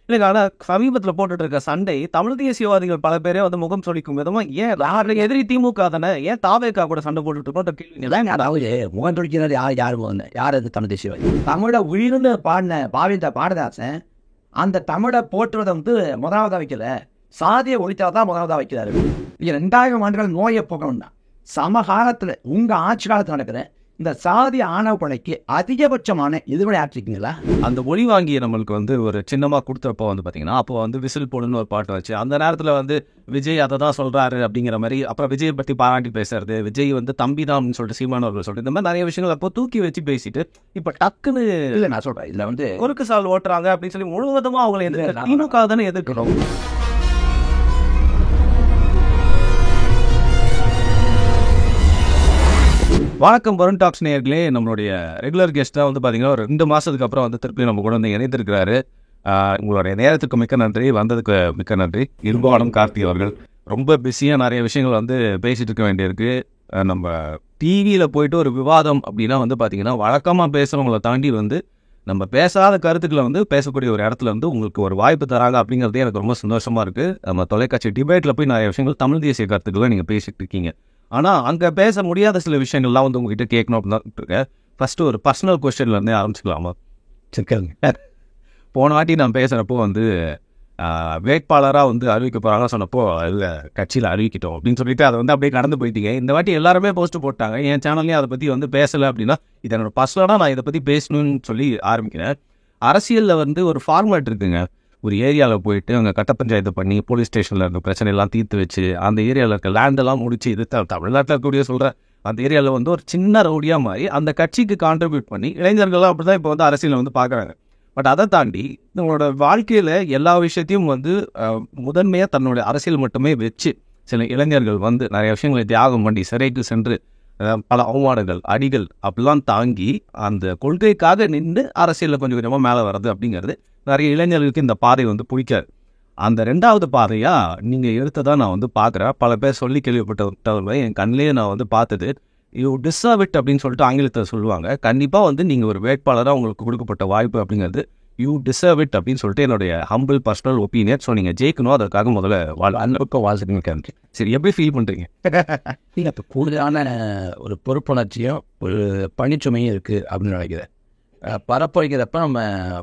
இல்லைங்க. ஆனால் சமீபத்தில் போட்டுட்டு இருக்க சண்டை தமிழ் தேசியவாதிகள் பல பேரே வந்து முகம் சொலிக்கும் விதமா ஏன் யாருக்கு எதிரி திமுக தானே, ஏன் தாவேக்கா கூட சண்டை போட்டுட்டு இருக்கோம் கேள்வி. அதாவது முகம் தொழிக்கிறது யார் யார் அது தமிழ் தேசியவாதி? தமிழை உயிர்னு பாடின பாவேந்த பாரதாசன் அந்த தமிழை போற்றுவதை வந்து முதலாவதாக வைக்கல, சாதியை ஒழித்தாதான் முதலாவதாக வைக்கிறாரு. 2000 ஆண்டுகள் நோயை போகணும்னா சமகாலத்தில் உங்கள் ஆட்சி காலத்தில் நடக்கிற இந்த சாதி ஆணவ கொலைக்கு அதிகபட்சமான எதிர்வினை ஆற்றிருக்கீங்களா? அந்த ஒளி வாங்கிய நம்மளுக்கு வந்து ஒரு சின்னமாக கொடுத்தப்போ வந்து பார்த்தீங்கன்னா, அப்போ வந்து விசில் போடுன்னு ஒரு பாட்டு வச்சு அந்த நேரத்தில் வந்து விஜய் அதை தான் சொல்கிறாரு அப்படிங்கிற மாதிரி, அப்புறம் விஜயை பற்றி பாராட்டி பேசுறது, விஜய் வந்து தம்பி தான் அப்படின்னு சொல்லிட்டு சீமானவர்கள் சொல்லிட்டு இந்த மாதிரி நிறைய விஷயங்கள் அப்போ தூக்கி வச்சு பேசிட்டு இப்போ டக்குன்னு இல்லை நான் சொல்கிறேன், இதில் வந்து குறுக்கு சால் ஓட்டுறாங்க அப்படின்னு சொல்லி முழுவதுமாக அவங்களை எதிர்க்க திமுக தானே எதிர்க்கிறோம். வணக்கம் வருண் டாக்ஸ் நேயர்களே. நம்மளுடைய ரெகுலர் கெஸ்ட்டாக வந்து பார்த்தீங்கன்னா ஒரு 2 மாதத்துக்கு அப்புறம் வந்து திருப்பி நம்ம கூட வந்து இணைந்திருக்கிறாரு. உங்களுடைய நேரத்துக்கு மிக்க நன்றி, வந்ததுக்கு மிக்க நன்றி. இருபாலம் கார்த்தி அவர்கள் ரொம்ப பிஸியாக நிறைய விஷயங்கள் வந்து பேசிகிட்டு இருக்க வேண்டியிருக்கு. நம்ம டிவியில் போயிட்டு ஒரு விவாதம் அப்படின்னா வந்து பார்த்தீங்கன்னா வழக்கமாக பேசுகிறவங்களை தாண்டி வந்து நம்ம பேசாத கருத்துக்களை வந்து பேசக்கூடிய ஒரு இடத்துல வந்து உங்களுக்கு ஒரு வாய்ப்பு தராங்க அப்படிங்கிறதே எனக்கு ரொம்ப சந்தோஷமாக இருக்குது. நம்ம தொலைக்காட்சி டிபேட்டில் போய் நிறைய விஷயங்கள் தமிழ் தேசிய கருத்துக்களை நீங்கள் பேசிகிட்டு இருக்கீங்க. ஆனால் அங்கே பேச முடியாத சில விஷயங்கள்லாம் வந்து உங்ககிட்ட கேட்கணும் அப்படின்னு தான் இருக்கேன். ஃபஸ்ட்டு ஒரு பர்சனல் கொஸ்டின்லேருந்தே ஆரம்பிச்சுக்கலாமா? சரிங்க. போன வாட்டி நான் பேசுகிறப்போ வந்து வேட்பாளராக வந்து அறிவிக்க போகிறாங்க சொன்னப்போ இல்லை கட்சியில் அறிவிக்கிட்டோம் அப்படின்னு சொல்லிட்டு அதை வந்து அப்படியே கடந்து போயிட்டீங்க. இந்த வாட்டி எல்லாருமே போஸ்ட்டு போட்டாங்க. என் சேனல்லையும் அதை பற்றி வந்து பேசலை அப்படின்னா இது என்னோட பர்சனலாக நான் இதை பற்றி பேசணும்னு சொல்லி ஆரம்பிக்கிறேன். அரசியலில் வந்து ஒரு ஃபார்மேட் இருக்குங்க. ஒரு ஏரியாவில் போயிட்டு அங்கே கட்ட பஞ்சாயத்து பண்ணி போலீஸ் ஸ்டேஷனில் இருக்க பிரச்சனையெல்லாம் தீர்த்து வச்சு அந்த ஏரியாவில் இருக்க லேண்டெல்லாம் முடிச்சு இது தமிழ்நாட்டில் இருக்கக்கூடிய சொல்கிற அந்த ஏரியாவில் வந்து ஒரு சின்ன ரவுடியாக மாதிரி அந்த கட்சிக்கு கான்ட்ரிபியூட் பண்ணி இளைஞர்கள்லாம் அப்படி தான் இப்போ வந்து அரசியலில் வந்து பார்க்குறாங்க. பட் அதை தாண்டி நம்மளோட வாழ்க்கையில் எல்லா விஷயத்தையும் வந்து முதன்மையாக தன்னோட அரசியல் மட்டுமே வச்சு சில இளைஞர்கள் வந்து நிறைய விஷயங்களை தியாகம் பண்ணி சிறைக்கு சென்று பல அவமானங்கள் அடிகள் அப்படிலாம் தாங்கி அந்த கொள்கைக்காக நின்று அரசியலில் கொஞ்சம் கொஞ்சமாக மேலே வர்றது அப்படிங்கிறது நிறைய இளைஞர்களுக்கு இந்த பாதை வந்து பிடிக்காது. அந்த 2வது பாதையாக நீங்கள் எடுத்ததான் நான் வந்து பார்க்குறேன். பல பேர் சொல்லி கேள்விப்பட்டவங்க என் கண்ணிலேயே நான் வந்து பார்த்தது. யூ டிசர்வ் இட் அப்படின்னு சொல்லிட்டு ஆங்கிலத்தில் சொல்லுவாங்க. கண்டிப்பாக வந்து நீங்கள் ஒரு வேட்பாளராக உங்களுக்கு கொடுக்கப்பட்ட வாய்ப்பு அப்படிங்கிறது யூ டிசர்வ் இட் அப்படின்னு சொல்லிட்டு என்னுடைய ஹம்பிள் பர்சனல் ஒப்பீனியன். ஸோ நீங்கள் ஜெயிக்கணும், அதற்காக முதல்ல அன்புக்கும் வாழ்த்துக்கள். சரி, எப்படி ஃபீல் பண்ணுறீங்க? நீங்கள் இப்போ கூடுதலான ஒரு பொறுப்புணர்ச்சியும் ஒரு பணிச்சுமையும் இருக்குது அப்படின்னு நினைக்கிறேன். பரப்புரைக்கிறப்ப நம்ம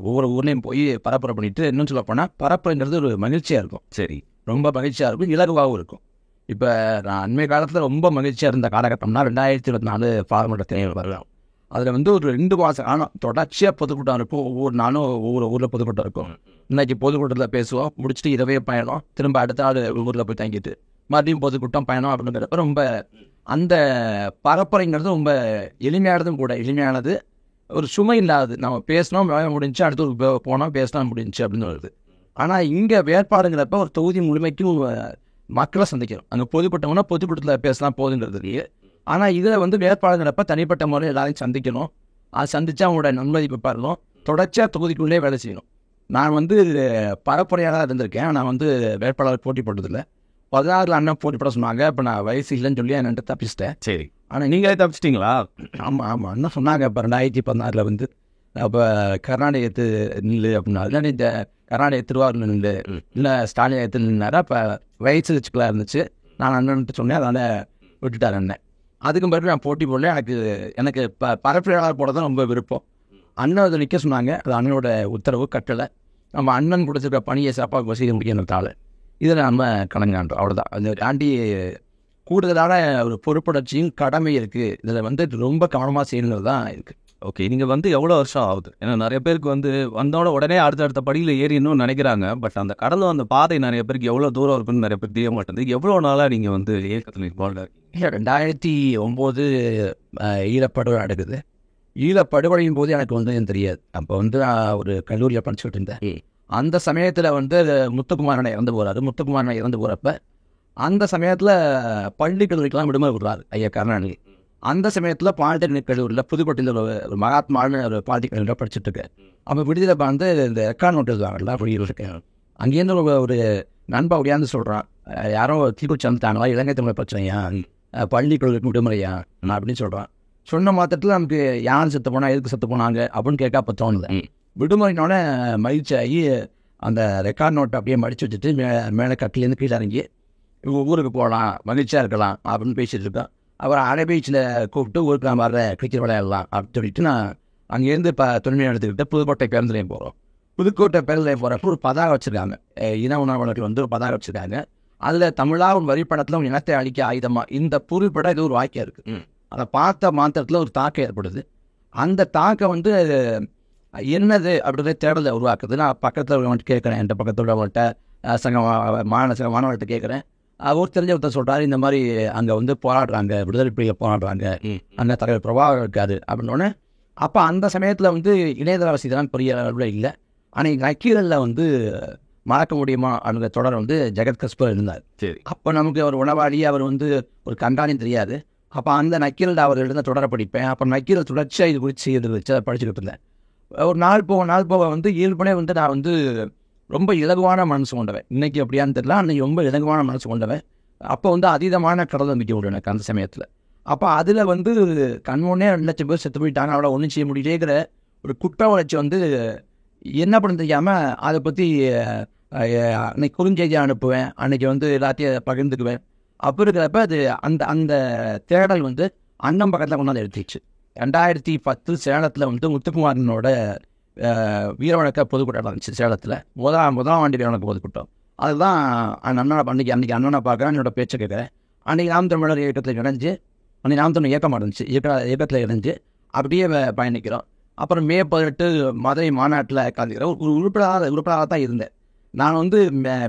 ஒவ்வொரு ஊர்லேயும் போய் பரப்புரை பண்ணிட்டு இன்னும் சொல்ல போனால் பரப்புரைங்கிறது ஒரு மகிழ்ச்சியாக இருக்கும். சரி, ரொம்ப மகிழ்ச்சியாக இருக்கும், இலகுவாகவும் இருக்கும். இப்போ நான் அண்மை காலத்தில் ரொம்ப மகிழ்ச்சியாக இருந்த காலகட்டம்னா 2024 பார்லிமெண்ட் தேர்தல் வரலாம். அதில் வந்து ஒரு 2 மாதம் ஆனால் தொடர்ச்சியாக பொதுக்கூட்டம் இருக்கும். ஒவ்வொரு நாளும் ஒவ்வொரு ஊரில் பொதுக்கூட்டம் இருக்கும். இன்னைக்கு பொதுக்கூட்டத்தில் பேசுவோம், முடிச்சுட்டு இரவே பயணம், திரும்ப அடுத்த நாள் ஊரில் போய் தங்கிட்டு மறுபடியும் பொதுக்கூட்டம் பயணம் அப்படிங்கிறப்ப ரொம்ப அந்த பரப்புரைங்கிறது ரொம்ப எளிமையானதும் கூட. எளிமையானது, ஒரு சுமை இல்லாது. நம்ம பேசினோம் முடிஞ்சு, அடுத்து போனோம் பேசினா முடிஞ்சு அப்படின்னு வருது. ஆனால் இங்கே வேட்பாடுங்கிறப்ப ஒரு தொகுதி முழுமைக்கும் மக்களை சந்திக்கிறோம். அங்கே பொதுக்கூட்டம்னா பொதுக்கூட்டத்தில் பேசலாம் போதுங்கிறது. ஆனால் இதில் வந்து வேட்பாளருங்கிறப்ப தனிப்பட்ட முறையில் எல்லாரையும் சந்திக்கணும். அது சந்தித்து அவங்களோட நன்மதிப்பு பாருணும். தொடர்ச்சியாக தொகுதிக்குள்ளே வேலை செய்யணும். நான் வந்து பரப்புரையாக இருந்திருக்கேன். நான் வந்து வேட்பாளர் போட்டி போட்டதில்லை. 16 அண்ணன் போட்டி போட சொன்னாங்க. இப்போ நான் வயசு இல்லைன்னு சொல்லி என்கிட்ட தப்பிச்சிட்டேன். சரி, ஆனால் நீங்களே தப்பிச்சிட்டிங்களா? ஆமாம் அண்ணன் சொன்னாங்க. இப்போ 2016 வந்து அப்போ கர்நாடகத்து நில்லு அப்படின்னா இல்லை இந்த கர்நாடக திருவாரூர் நில்லு இல்லை ஸ்டாலின் ஏற்று நின்னாரா. அப்போ வயசு வச்சுக்கலாம் இருந்துச்சு. நான் அண்ணன்ட்டு சொன்னேன், அதனால் விட்டுட்டார் அண்ணன். அதுக்கு பிறகு நான் போட்டி போடல. எனக்கு பரப்புரையாளர் போட தான் ரொம்ப விருப்பம். அண்ணன் அதை நிற்க சொன்னாங்க. அது அண்ணனோட உத்தரவு கட்டளை. நம்ம அண்ணன் கொடுத்துருக்க பணியை சாப்பாடு செய்ய முடியணுத்தாள். இதில் நம்ம கலங்காண்டோம், அவ்வளோதான். அதை தாண்டி கூடுதலான ஒரு பொறுப்புணர்ச்சியும் கடமை இருக்குது. இதில் வந்து ரொம்ப கவனமாக செய்யணுங்கிறது தான் இருக்குது. ஓகே, நீங்கள் வந்து எவ்வளோ வருஷம் ஆகுது? ஏன்னா நிறைய பேருக்கு வந்து வந்தோட உடனே அடுத்த படியில் ஏறிடணும்னு நினைக்கிறாங்க. பட் அந்த கடந்து அந்த பாதை நிறைய பேருக்கு எவ்வளோ தூரம் இருக்குன்னு நிறைய பேருக்கு தெரிய மாட்டேங்குது. எவ்வளோ நாளாக நீங்கள் வந்து இயக்கத்தில் இன்வால்வ் இருக்கீங்க? 2009 ஈழப்படுகொலை நடக்குது. ஈழப்படுகொலையும் போது எனக்கு வந்து தெரியாது. அப்போ வந்து நான் ஒரு கல்லூரியில் படிச்சுக்கிட்டு இருந்தேன். அந்த சமயத்தில் வந்து முத்துக்குமாரனை இறந்து போகிறாரு. முத்துக்குமாரனை இறந்து போகிறப்ப அந்த சமயத்தில் பள்ளி கல்லூரிக்கெல்லாம் விடுமுறை விடுறாரு ஐயா கருணாநிதி. அந்த சமயத்தில் பாலிடெக்னிக் கல்லூரியில் புதுக்கோட்டையில் ஒரு மகாத்மான்னு ஒரு பாலிடெக்னிக் கல்லூரியில் படிச்சுட்டு இருக்கேன். அப்போ விடுதலை வந்து இந்த ரெக்கார்ட் நோட்டு எழுதுவாங்கல்ல, அப்படி இருக்கேன். அங்கேருந்து ஒரு நண்பா ஒடியாந்து சொல்கிறான், யாரோ தீக்குச்சி வந்துட்டாங்களா, இலங்கை தமிழ் பிரச்சனையா, பள்ளி கல்லூரிக்கு விடுமுறையா நான் அப்படின்னு சொல்கிறான். சொன்ன மாத்திரத்தில் நமக்கு யார் செத்து போனால் எதுக்கு செத்து போனாங்க அப்படின்னு கேட்க அப்போ தோணுது. விடுமுறையினோட மகிழ்ச்சி ஆகி அந்த ரெக்கார்ட் நோட்டை அப்படியே மடித்து வச்சுட்டு மேலே கட்டிலேருந்து கீழே இறங்கி ஊருக்கு போகலாம், மகிழ்ச்சியாக இருக்கலாம் அப்படின்னு பேசிகிட்டு இருக்கோம். அப்புறம் அரை பீச்சில் கூப்பிட்டு ஊருக்கு நான் வர்ற கிரிக்கெட் விளையாடலாம் அப்படின்னு சொல்லிட்டு நான் அங்கேருந்து துணைமையை எடுத்துக்கிட்டு புதுக்கோட்டை பேருந்து நிலையம் போகிறோம். புதுக்கோட்டை பேருந்து நிலையம் போகிறப்ப ஒரு பதாக வச்சுருக்காங்க, இன உணர்வுகளுக்கு வந்து ஒரு பதாக வச்சுருக்காங்க. அதில் தமிழா ஒரு வரிப்படத்தில் ஒரு இனத்தை அழிக்க ஆயுதமாக இந்த புதுப்படம் இது ஒரு வாக்கியம் இருக்குது. அதை பார்த்த மாத்திரத்தில் ஒரு தாக்கம் ஏற்படுது. அந்த தாக்கம் வந்து என்னது அப்படின்றத தேடலை உருவாக்குது. நான் பக்கத்தில் உள்ளவங்கள்ட்ட கேட்குறேன், என் பக்கத்தில் உள்ளவங்கள்ட்ட மாணவர்கள்ட்ட கேட்குறேன். அவர் தெரிஞ்சவர்கிட்ட சொல்கிறாரு, இந்த மாதிரி அங்கே வந்து போராடுறாங்க, விடுதலை புலிகள் போராடுறாங்க, அங்கே தலைவர் பிரபாகர் இருக்காரு அப்படின்னோடனே. அப்போ அந்த சமயத்தில் வந்து இணையதள வசதிலாம் பெரிய அளவில் இல்லை. ஆனால் நக்கீரலில் வந்து மறக்க முடியுமா அப்படிங்கிற தொடர் வந்து ஜெகத் கஸ்பர் இருந்தார். சரி, அப்போ நமக்கு அவர் உணவாளி, அவர் வந்து ஒரு கண்காணி தெரியாது. அப்போ அந்த நக்கீரல் அவர் எழுந்த தொடரை படிப்பேன். அப்புறம் நக்கீரல் தொடர்ச்சியாக இது குறித்து வச்சு அதை படிச்சுக்கிட்டு இருந்தேன். ஒரு நாள் போக வந்து இயல்புனே வந்து நான் வந்து ரொம்ப இலகுவான மனசு கொண்டவன். இன்றைக்கி அப்படியான்னு தெரியல, அன்றைக்கி ரொம்ப இலகுவான மனசு கொண்டவன். அப்போ வந்து அதீதமான கடல் நம்பிக்கை உண்டு எனக்கு அந்த சமயத்தில். அப்போ அதில் வந்து கண்முன்னே 2 லட்சம் பேர் செத்து போயிட்டாங்க, அவ்வளோ ஒன்றும் செய்ய முடியலேங்கிற ஒரு குற்ற உணர்ச்சி வந்து என்ன பண்ண தெரியாமல் அதை பற்றி அன்றைக்கி குறுஞ்செய்தியாக அனுப்புவேன். அன்றைக்கி வந்து எல்லாத்தையும் பகிர்ந்துக்குவேன். அப்போ இருக்கிறப்ப அது அந்த அந்த தேடல் வந்து அண்ணன் பக்கத்தில் கொண்டாந்து எடுத்துச்சு. 2010 சேலத்தில் வந்து முத்துக்குமாரனோட வீரவணக்க பொதுக்கூட்டம் இருந்துச்சு சேலத்தில். முதலாம் ஆண்டு வீரவணக்க பொதுக்கூட்டம். அதுதான் அண்ணனை அன்றைக்கி அண்ணனை பார்க்குறேன், என்னோட பேச்சை கேட்குறேன். அன்றைக்கி நாம் தமிழர் இயக்கத்தில் இணைஞ்சு, அன்றைக்கி நாம் தமிழ் இயக்கமாக இருந்துச்சு, இயக்கத்தில் இணைஞ்சு அப்படியே பயணிக்கிறோம். அப்புறம் மே 18 மதுரை மாநாட்டில் கலந்துக்கிறேன். ஒரு உறுப்பினராக தான் இருந்தேன். நான் வந்து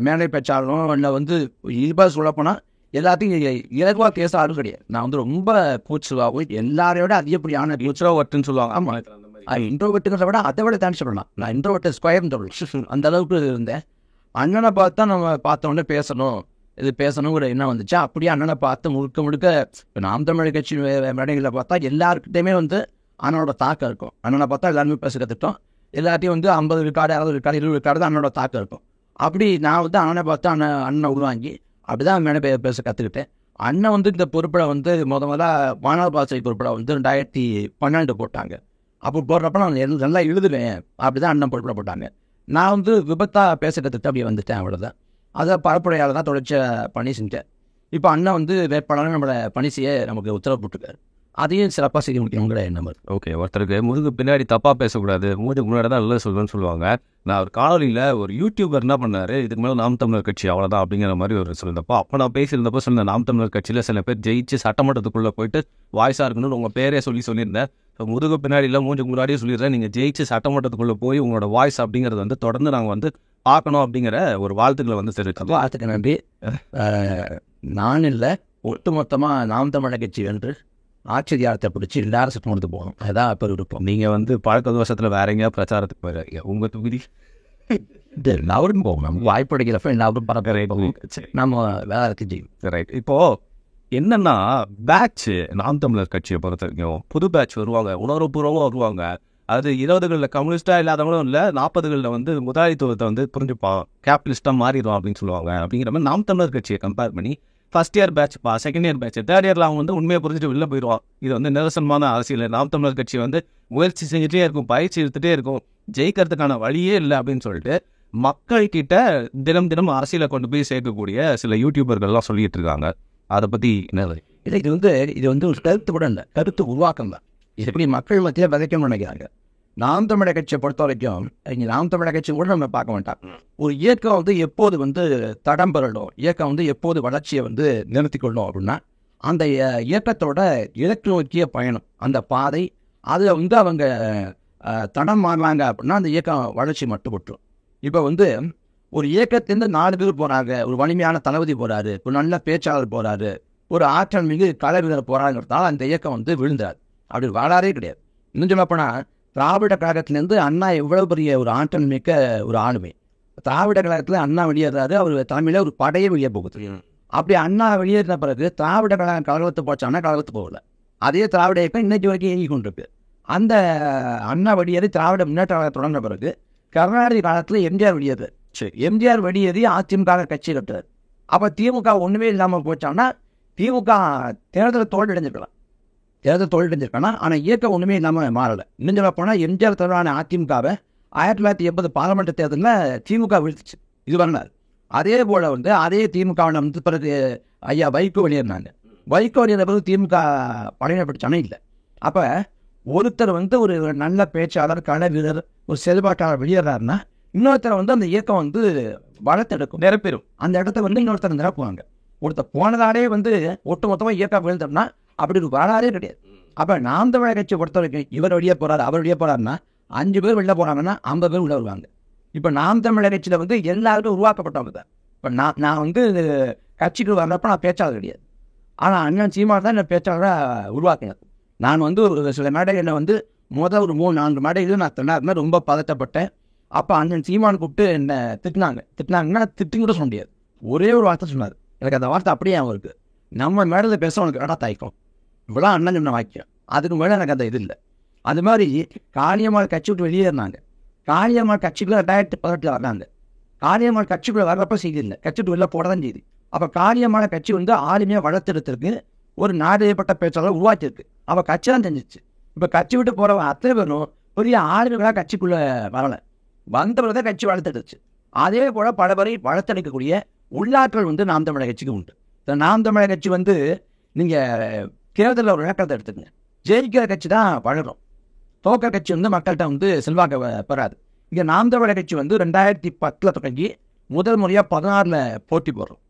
மேடை பேச்சாளரும் இல்லை வந்து இயல்பாக சொல்லப்போனால் எல்லாத்தையும் இலகுவாக பேச ஆளும் கிடையாது. நான் வந்து ரொம்ப கூச்சுவாகவும் எல்லாரையோட அதிகப்படியான இன்ட்ரோவர்ட்னு சொல்லுவாங்க. ஆமாம், இன்ட்ரோவர்ட்டுங்கிறத விட அதை விட தாண்டி சொல்லலாம். நான் இன்ட்ரோவர்ட்டு ஸ்கொயர்னு சொல்லணும், அந்த அளவுக்கு இருந்தேன். அண்ணனை பார்த்தா நம்ம பார்த்தோன்னே பேசணும், இது பேசணுங்கிற எண்ணம் வந்துச்சு. அப்படியே அண்ணனை பார்த்து முழுக்க இப்போ நாம் தமிழர் கட்சி மேடைகளில் பார்த்தா எல்லாருக்கிட்டையுமே வந்து அண்ணனோட தாக்கம் இருக்கும். அண்ணனை பார்த்தா எல்லாருமே பேச கற்றுட்டோம். எல்லாத்தையும் வந்து 50 விழுக்காடு 60 விழுக்காடு 20 விழுக்காடு தான் அண்ணனோட தாக்கம் இருக்கும். அப்படி நான் வந்து அண்ணனை பார்த்து அண்ணனை உருவாங்கி அப்படி தான் மேடை பேச கற்றுக்கிட்டேன். அண்ணன் வந்து இந்த பொறுப்பை வந்து முதல்ல மாணவர் பாசை பொறுப்பை வந்து 2012 போட்டாங்க. அப்போ போடுறப்ப நான் நல்லா எழுதுவேன், அப்படி தான் அண்ணன் பொறுப்பில் போட்டாங்க. நான் வந்து விபத்தாக பேச கற்றுட்டு அப்படியே வந்துட்டேன், அவ்வளோதான். அதை பரப்புரையால் தான் தொடர்ச்சியாக பணி செஞ்சேன். இப்போ அண்ணன் வந்து வேட்பாளர் நம்மளை பணி செய்ய நமக்கு உத்தரவு போட்டுருக்காரு. அதையும் சிறப்பாக செய்ய முடியுங்கிற எண்ணம். ஓகே, ஒருத்தருக்கு முதுகு பின்னாடி தப்பாக பேசக்கூடாது, மூஞ்சுக்கு முன்னாடி தான் நல்லா சொல்லுவேன்னு சொல்லுவாங்க. நான் ஒரு காணொலியில் ஒரு யூடியூபர் என்ன பண்ணார், இதுக்கு மேலே நாம் தமிழர் கட்சி அவ்வளோதான் அப்படிங்கிற மாதிரி ஒரு சொல்லியிருந்தப்போ, அப்போ நான் பேசியிருந்தப்போ சொன்ன நாம் தமிழர் கட்சியில் சில பேர் ஜெயிச்சு சட்டமன்றத்துக்குள்ளே போயிட்டு வாய்ஸாக இருக்கணும்னு உங்கள் பேரே சொல்லியிருந்தேன். ஸோ முதுகு பின்னாடி இல்லை மூஞ்சுக்கு முன்னாடியே சொல்லிடுறேன், நீங்கள் ஜெயிச்சு சட்டமன்றத்துக்குள்ளே போய் உங்களோட வாய்ஸ் அப்படிங்கிறது வந்து தொடர்ந்து நாங்கள் வந்து பார்க்கணும் அப்படிங்கிற ஒரு வாழ்த்துக்களை வந்து தெரிவித்தோம். வாழ்த்துக்கு நன்றி. நான் இல்லை, ஒட்டுமொத்தமாக நாம் தமிழர் கட்சி வென்று ஆச்சரியாரத்தை பிடிச்சி எல்லாரும் சட்டமன்றத்து போகணும், அதுதான் இப்போ விருப்பம். நீங்கள் வந்து பழக்க தோஷத்தில் வேற எங்கேயா பிரச்சாரத்துக்கு போயிருக்கீங்க, உங்கள் தொகுதி எல்லாரும் போகும், நமக்கு வாய்ப்பு கிடைக்கிறப்ப எல்லாரும் பரப்புரை நம்ம வேலை செய்யும். ரைட். இப்போது என்னென்னா பேட்ச் நாம் தமிழர் கட்சியை பொறுத்த வரைக்கும் புது பேட்ச் வருவாங்க, உணர்வுபூர்வமாக வருவாங்க. அது 20களில் கம்யூனிஸ்டாக இல்லாதவங்களும் இல்லை, 40களில் வந்து முதலாளித்துவத்தை வந்து புரிஞ்சுப்பான், கேபிட்டலிஸ்ட்டாக மாறிடுவான் அப்படின்னு சொல்லுவாங்க. அப்படிங்கிற மாதிரி நாம் தமிழர் கட்சியை கம்பேர் பண்ணி ஃபஸ்ட் இயர் பேட்ச்ப்பா, செகண்ட் இயர் பேட்ச், தேர்ட் இயரில் அவங்க வந்து உண்மையை புரிஞ்சுட்டு வெளில போயிடுவான். இது வந்து நிரசனமான அரசியல். நாம் தமிழர் கட்சி வந்து முயற்சி செஞ்சுட்டே இருக்கும், பயிற்சி எடுத்துகிட்டே இருக்கும், ஜெயிக்கிறதுக்கான வழியே இல்லை அப்படின்னு சொல்லிட்டு மக்கள்கிட்ட தினம் அரசியலை கொண்டு போய் சேர்க்கக்கூடிய சில யூடியூபர்கள்லாம் சொல்லிட்டு இருக்காங்க. அதை பற்றி என்ன? இல்லை, இது வந்து ஒரு கருத்து கூட இல்லை, கருத்து உருவாக்கம் தான். இது எப்படி மக்கள் மத்தியில் விதைக்கணும்னு நினைக்கிறாங்க. நாம் தமிழர் கட்சியை பொறுத்த வரைக்கும் இங்கே நாம் தமிழர் கட்சி கூட நம்ம பார்க்க வேண்டாம். ஒரு இயக்கம் வந்து எப்போது வந்து தடம் பெறணும், இயக்கம் வந்து எப்போது வளர்ச்சியை வந்து நிறுத்தி கொள்ளணும் அப்படின்னா அந்த இயக்கத்தோட இலக்கு நோக்கிய பயணம், அந்த பாதை, அதில் வந்து அவங்க தடம் மாறுறாங்க அப்படின்னா அந்த இயக்கம் வளர்ச்சி மட்டுப்பட்டுரும். இப்போ வந்து ஒரு இயக்கத்திலேருந்து 4 பேர் போகிறாங்க, ஒரு வலிமையான தளபதி போகிறாரு, ஒரு நல்ல பேச்சாளர் போகிறாரு, ஒரு ஆற்றல் மிகு கலை வீரர் போகிறாங்கிறதால அந்த இயக்கம் வந்து விழுந்தார். அப்படி வரலாறே கிடையாது. இன்னும் சொல்லப்போனால் திராவிட கழகத்திலேருந்து அண்ணா எவ்வளோ பெரிய ஒரு ஆற்றல் மிக்க ஒரு ஆளுமை. திராவிட கழகத்தில் அண்ணா வெளியேறாரு, அவர் தலைமையில் ஒரு படையே வெளியே போகுது. அப்படி அண்ணா வெளியேறின பிறகு திராவிட கழகத்தை போச்சான்னா கழகத்து போகல. அதே திராவிட இயக்கம் இன்னைக்கு வரைக்கும் இயங்கி கொண்டிருக்கு. அந்த அண்ணா வெளியேறி திராவிட முன்னேற்ற கழகம் தொடங்கின பிறகு கருணாநிதி காலத்தில் எம்ஜிஆர் வெளியேறு. எம்ஜிஆர் வெளியேறி அதிமுக கட்சி கட்டுறாரு. அப்போ திமுக ஒன்றுமே இல்லாமல் போச்சான்னா திமுக தேர்தலை தோல்வியடைஞ்சிருக்கலாம், ஆனால் இயக்கம் ஒன்றுமே இல்லாமல் மாறலை. இன்னும் சொல்ல போனால் எம்ஜிஆர் தலைவரான அதிமுகவை 1980 பாராளுமன்ற தேர்தலில் திமுக வீழ்த்துச்சு. இது வரலாறு. அதே போல் வந்து அதே திமுகவில் வந்து பிறகு ஐயா வைகோ வெளியேறினாங்க. வைகோ வெளியேற பிறகு திமுக படையினப்பட்டுச்சானே இல்லை. அப்போ ஒருத்தர் வந்து ஒரு நல்ல பேச்சாளர், கள வீரர், ஒரு செயல்பாட்டாளர் வெளியேறாருன்னா இன்னொருத்தர் வந்து அந்த இயக்கம் வந்து வளர்த்தெடுக்கும், நிரப்பெறும். அந்த இடத்த வந்து இன்னொருத்தர் நிரப்புவாங்க. ஒருத்தர் போனதாலே வந்து ஒட்டு மொத்தமாக இயக்கம் வீழ்ந்தோம்னா அப்படி ஒரு வரலாறே கிடையாது. அப்போ நாம் தமிழர் கட்சியை பொறுத்த வரைக்கும் இவர் வெளியே போகிறார், அவர் வெளியே போகிறாருன்னா 5 பேர் வெளில போகிறாங்கன்னா 50 பேர் உள்ள வருவாங்க. இப்போ நாம் தமிழர் கட்சியில் வந்து எல்லாருமே உருவாக்கப்பட்டவங்க தான். இப்போ நான் வந்து கட்சிக்கு வர்றப்போ நான் பேச்சாளர் கிடையாது. ஆனால் அண்ணன் சீமான் தான் என்னை பேச்சாளராக உருவாக்கினது. நான் வந்து ஒரு சில மேடைகளில் வந்து ஒரு 3-4 மேடைகளும் நான் தின்னாருமே ரொம்ப பதட்டப்பட்டேன். அப்போ அண்ணன் சீமான் கூப்பிட்டு என்னை திட்டினாங்கன்னா திட்டு கூட சொல்ல முடியாது. ஒரே ஒரு வார்த்தை சொன்னார். எனக்கு அந்த வார்த்தை அப்படியே அவன் இருக்குது. நம்ம மேடையில் பேச உனக்கு இடம் தாய்க்கும், இவ்வளோ அண்ணன் சொன்ன வாக்கியம். அதுக்கு மேலே எனக்கு அந்த இது இல்லை. அது மாதிரி காளியம்மாள் கட்சி விட்டு வெளியேறினாங்க. காளியம்மாள் கட்சிக்குள்ளே 2018 வர்றாங்க. காளியம்மாள் கட்சிக்குள்ளே வர்றப்ப செய்தி இல்லை, கட்சி விட்டு வெளில போட தான் செய்தி. அப்போ காளியம்மாள் கட்சி வந்து ஆளுமையாக வளர்த்தெடுத்திருக்கு, ஒரு நாடுப்பட்ட பேச்சாளர் உருவாக்கியிருக்கு. அவள் கட்சி தான் செஞ்சிச்சு. இப்போ கட்சி விட்டு போகிறவன் அத்தனை பேரும் பெரிய ஆளுமைகளாக கட்சிக்குள்ளே வரலை, வந்தவர்கள் தான் கட்சி வளர்த்தெடுச்சு. அதே போல் பல பேரை வளர்த்தெடுக்கக்கூடிய உள்ளாட்கள் வந்து நாம் தமிழர் கட்சிக்கு உண்டு. இந்த நாம் தமிழர் கட்சி வந்து நீங்கள் தேர்தலில் ஒரு இலக்கத்தை எடுத்துக்கங்க. ஜெயிக்கிற கட்சி தான் வளரும், தோக்கிற கட்சி வந்து மக்கள்கிட்ட வந்து செல்வாக்க பெறாது. இங்கே நாம் தமிழர் கட்சி வந்து 2010 தொடங்கி முதல் முறையாக 16 போட்டி போடுறோம்.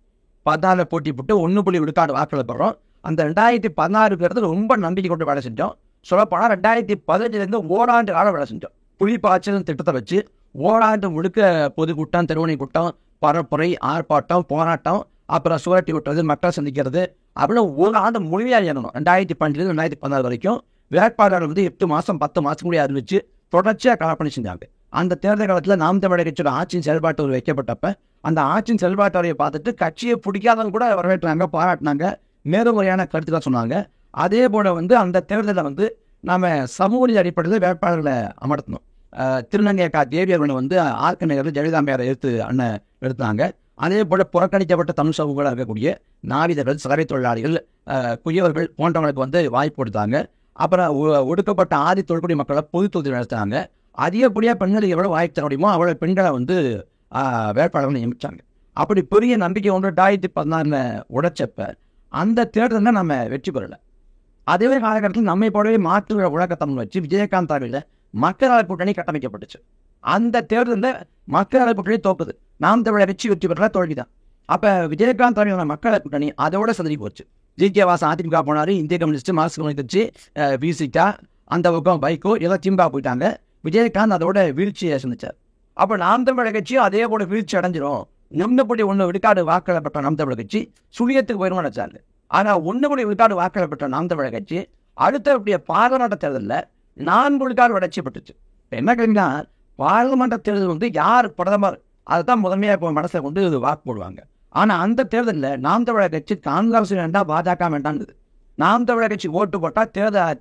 16 போட்டி போட்டு 1 விழுக்காடு வாக்குகள் போடுறோம். அந்த 2016 ரொம்ப நம்பிக்கை கொண்டு வேலை செஞ்சோம். சொல்லப்போனால் 2015 ஓராண்டு காலம் வேலை செஞ்சோம். புலிப்பாய்ச்சல் திட்டத்தை வச்சு ஓராண்டு முழுக்க பொதுக்கூட்டம், தெருவணி கூட்டம், பரப்புரை, ஆர்ப்பாட்டம், போராட்டம், அப்புறம் சுவரட்டி விட்டுறது, மக்கள் சந்திக்கிறது, அப்படின்னா ஒரு ஆண்டு முழுமையாக ஏறணும். 2012 2016 வரைக்கும் வேட்பாளர்கள் வந்து 8 மாதம் 10 மாதம் கூட அறிவிச்சு தொடர்ச்சியாக கலப்பணி செஞ்சாங்க. அந்த தேர்தல் காலத்தில் நாம் தமிழர் கட்சியோட ஆட்சியின் செயல்பாட்டு வரி வைக்கப்பட்டப்ப அந்த ஆட்சியின் செயல்பாட்டு வரியை பார்த்துட்டு கட்சியை பிடிக்காதவங்க கூட வரவேற்றாங்க, பாராட்டினாங்க, நேர்முறையான கருத்துக்களை சொன்னாங்க. அதே போல் வந்து அந்த தேர்தலில் வந்து நாம் சமூக அடிப்படையில் வேட்பாளர்களை அமர்த்தணும். திருநங்கை தேவி அவர்களை வந்து ஆர்க்க நகரில் ஜெயலலிதாமையாரை அண்ணன் எடுத்தாங்க. அதே போல் புறக்கணிக்கப்பட்ட தமிழ் சமூகங்களாக இருக்கக்கூடிய நாவிதர்கள், சலவை தொழிலாளிகள், குயவர்கள் போன்றவங்களுக்கு வந்து வாய்ப்பு கொடுத்தாங்க. அப்புறம் ஒடுக்கப்பட்ட ஆதி தொழில்குடி மக்களை பொது தொகுதி நடத்தினாங்க. அதிகப்படியாக பெண்களுக்கு எவ்வளோ வாய்ப்பு தர முடியுமோ அவ்வளோ பெண்களை வந்து வேட்பாளர்கள் நியமித்தாங்க. அப்படி பெரிய நம்பிக்கை ஒன்று 2016 உடைச்சப்ப அந்த தேர்தலில் நம்ம வெற்றி பெறலை. அதே காலகட்டத்தில் நம்மை போலவே மாற்று உலகத்தமிழ் வச்சு விஜயகாந்த் தலைமையில் மக்கள் நல கூட்டணி கட்டமைக்கப்பட்டுச்சு. அந்த தேர்தலில் மக்கள் நல கூட்டணி தோக்குது, நாம் தமிழர் கட்சி வெற்றி பெற்ற தோல்விதான். அப்போ விஜயகாந்த் தலைமையிலான மக்கள் நல கூட்டணி அதோட சதுரி போச்சு. ஜி.கே. வாசன் அதிமுக போனார், இந்திய கம்யூனிஸ்ட், மார்க்சிஸ்ட் கம்யூனிஸ்ட் கட்சி, விசிகா, அந்த பக்கம் வைகோ, எல்லாம் திமுக போயிட்டாங்க. விஜயகாந்த் அதோட வீழ்ச்சியை சந்திச்சார். அப்போ நாம் தமிழர் கட்சியும் அதே போல வீழ்ச்சி அடைஞ்சிரும். 1.1 விழுக்காடு வாக்களை பெற்ற நாம் தமிழர் கட்சி சுழியத்துக்கு போயிடும் நினைச்சாங்க. ஆனால் 1 விழுக்காடு வாக்களை பெற்ற நாம் தமிழர் கட்சி அடுத்த பாராளுமன்ற தேர்தலில் 4 விழுக்காடு வளர்ச்சி பெற்றுச்சு. இப்போ என்ன கேட்டீங்கன்னா, பாராளுமன்ற தேர்தல் வந்து யார் பிரதமர் அதை தான் முதன்மையாக இப்போ மனசில் கொண்டு வாக்கு போடுவாங்க. ஆனால் அந்த தேர்தலில் நாம் தமிழர் கட்சி காங்கிரஸ் வேண்டாம், பாஜக வேண்டாங்குது. நாம் தமிழர் கட்சி ஓட்டு போட்டால்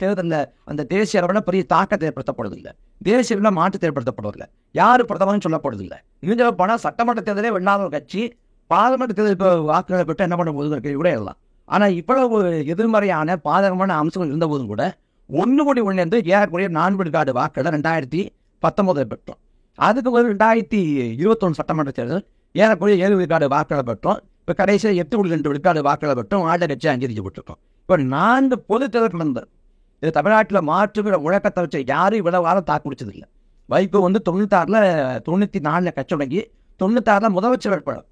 தேர்தலில் அந்த தேசிய அளவில் பெரிய தாக்கத்தை ஏற்படுத்தப்படுவதில்லை, தேசிய அளவில் மாற்றத்தை ஏற்படுத்தப்படுவதில்லை, யார் பிரதமர்னு சொல்லப்படுவதில்லை. இந்த பணம் சட்டமன்ற தேர்தலே வெள்ளாத ஒரு கட்சி பாராளுமன்ற தேர்தல் இப்போ வாக்குகளை பெற்று என்ன பண்ண போகுது கூட எல்லாம். ஆனால் இவ்வளவு எதிர்மறையான பாதகமான அம்சங்கள் இருந்தபோதும் கூட 1.1 ஏறக்கூடிய 4 விழுக்காடு வாக்களை 2019 பெற்றோம். அதுக்கு ஒரு 2021 சட்டமன்ற தேர்தல் ஏறக்கூடிய 7 விழுக்காடு வாக்களை பெற்றோம். இப்போ கடைசியில் 8.2 விழுக்காடு வாக்களை பெற்றோம். ஆளுநர் கட்சி அங்கீகரிக்கப்பட்டிருக்கோம். இப்போ 4 பொது தேர்தல் நடந்தது. இது தமிழ்நாட்டில் மாற்றுகிற முழக்கத்தை வச்சு யாரும் இவ்வளவு வாரம் தாக்கு பிடிச்சதில்லை. வைகோ வந்து 94 கட்சி தொடங்கி 96 முதலமைச்சர் வேட்பாளர்,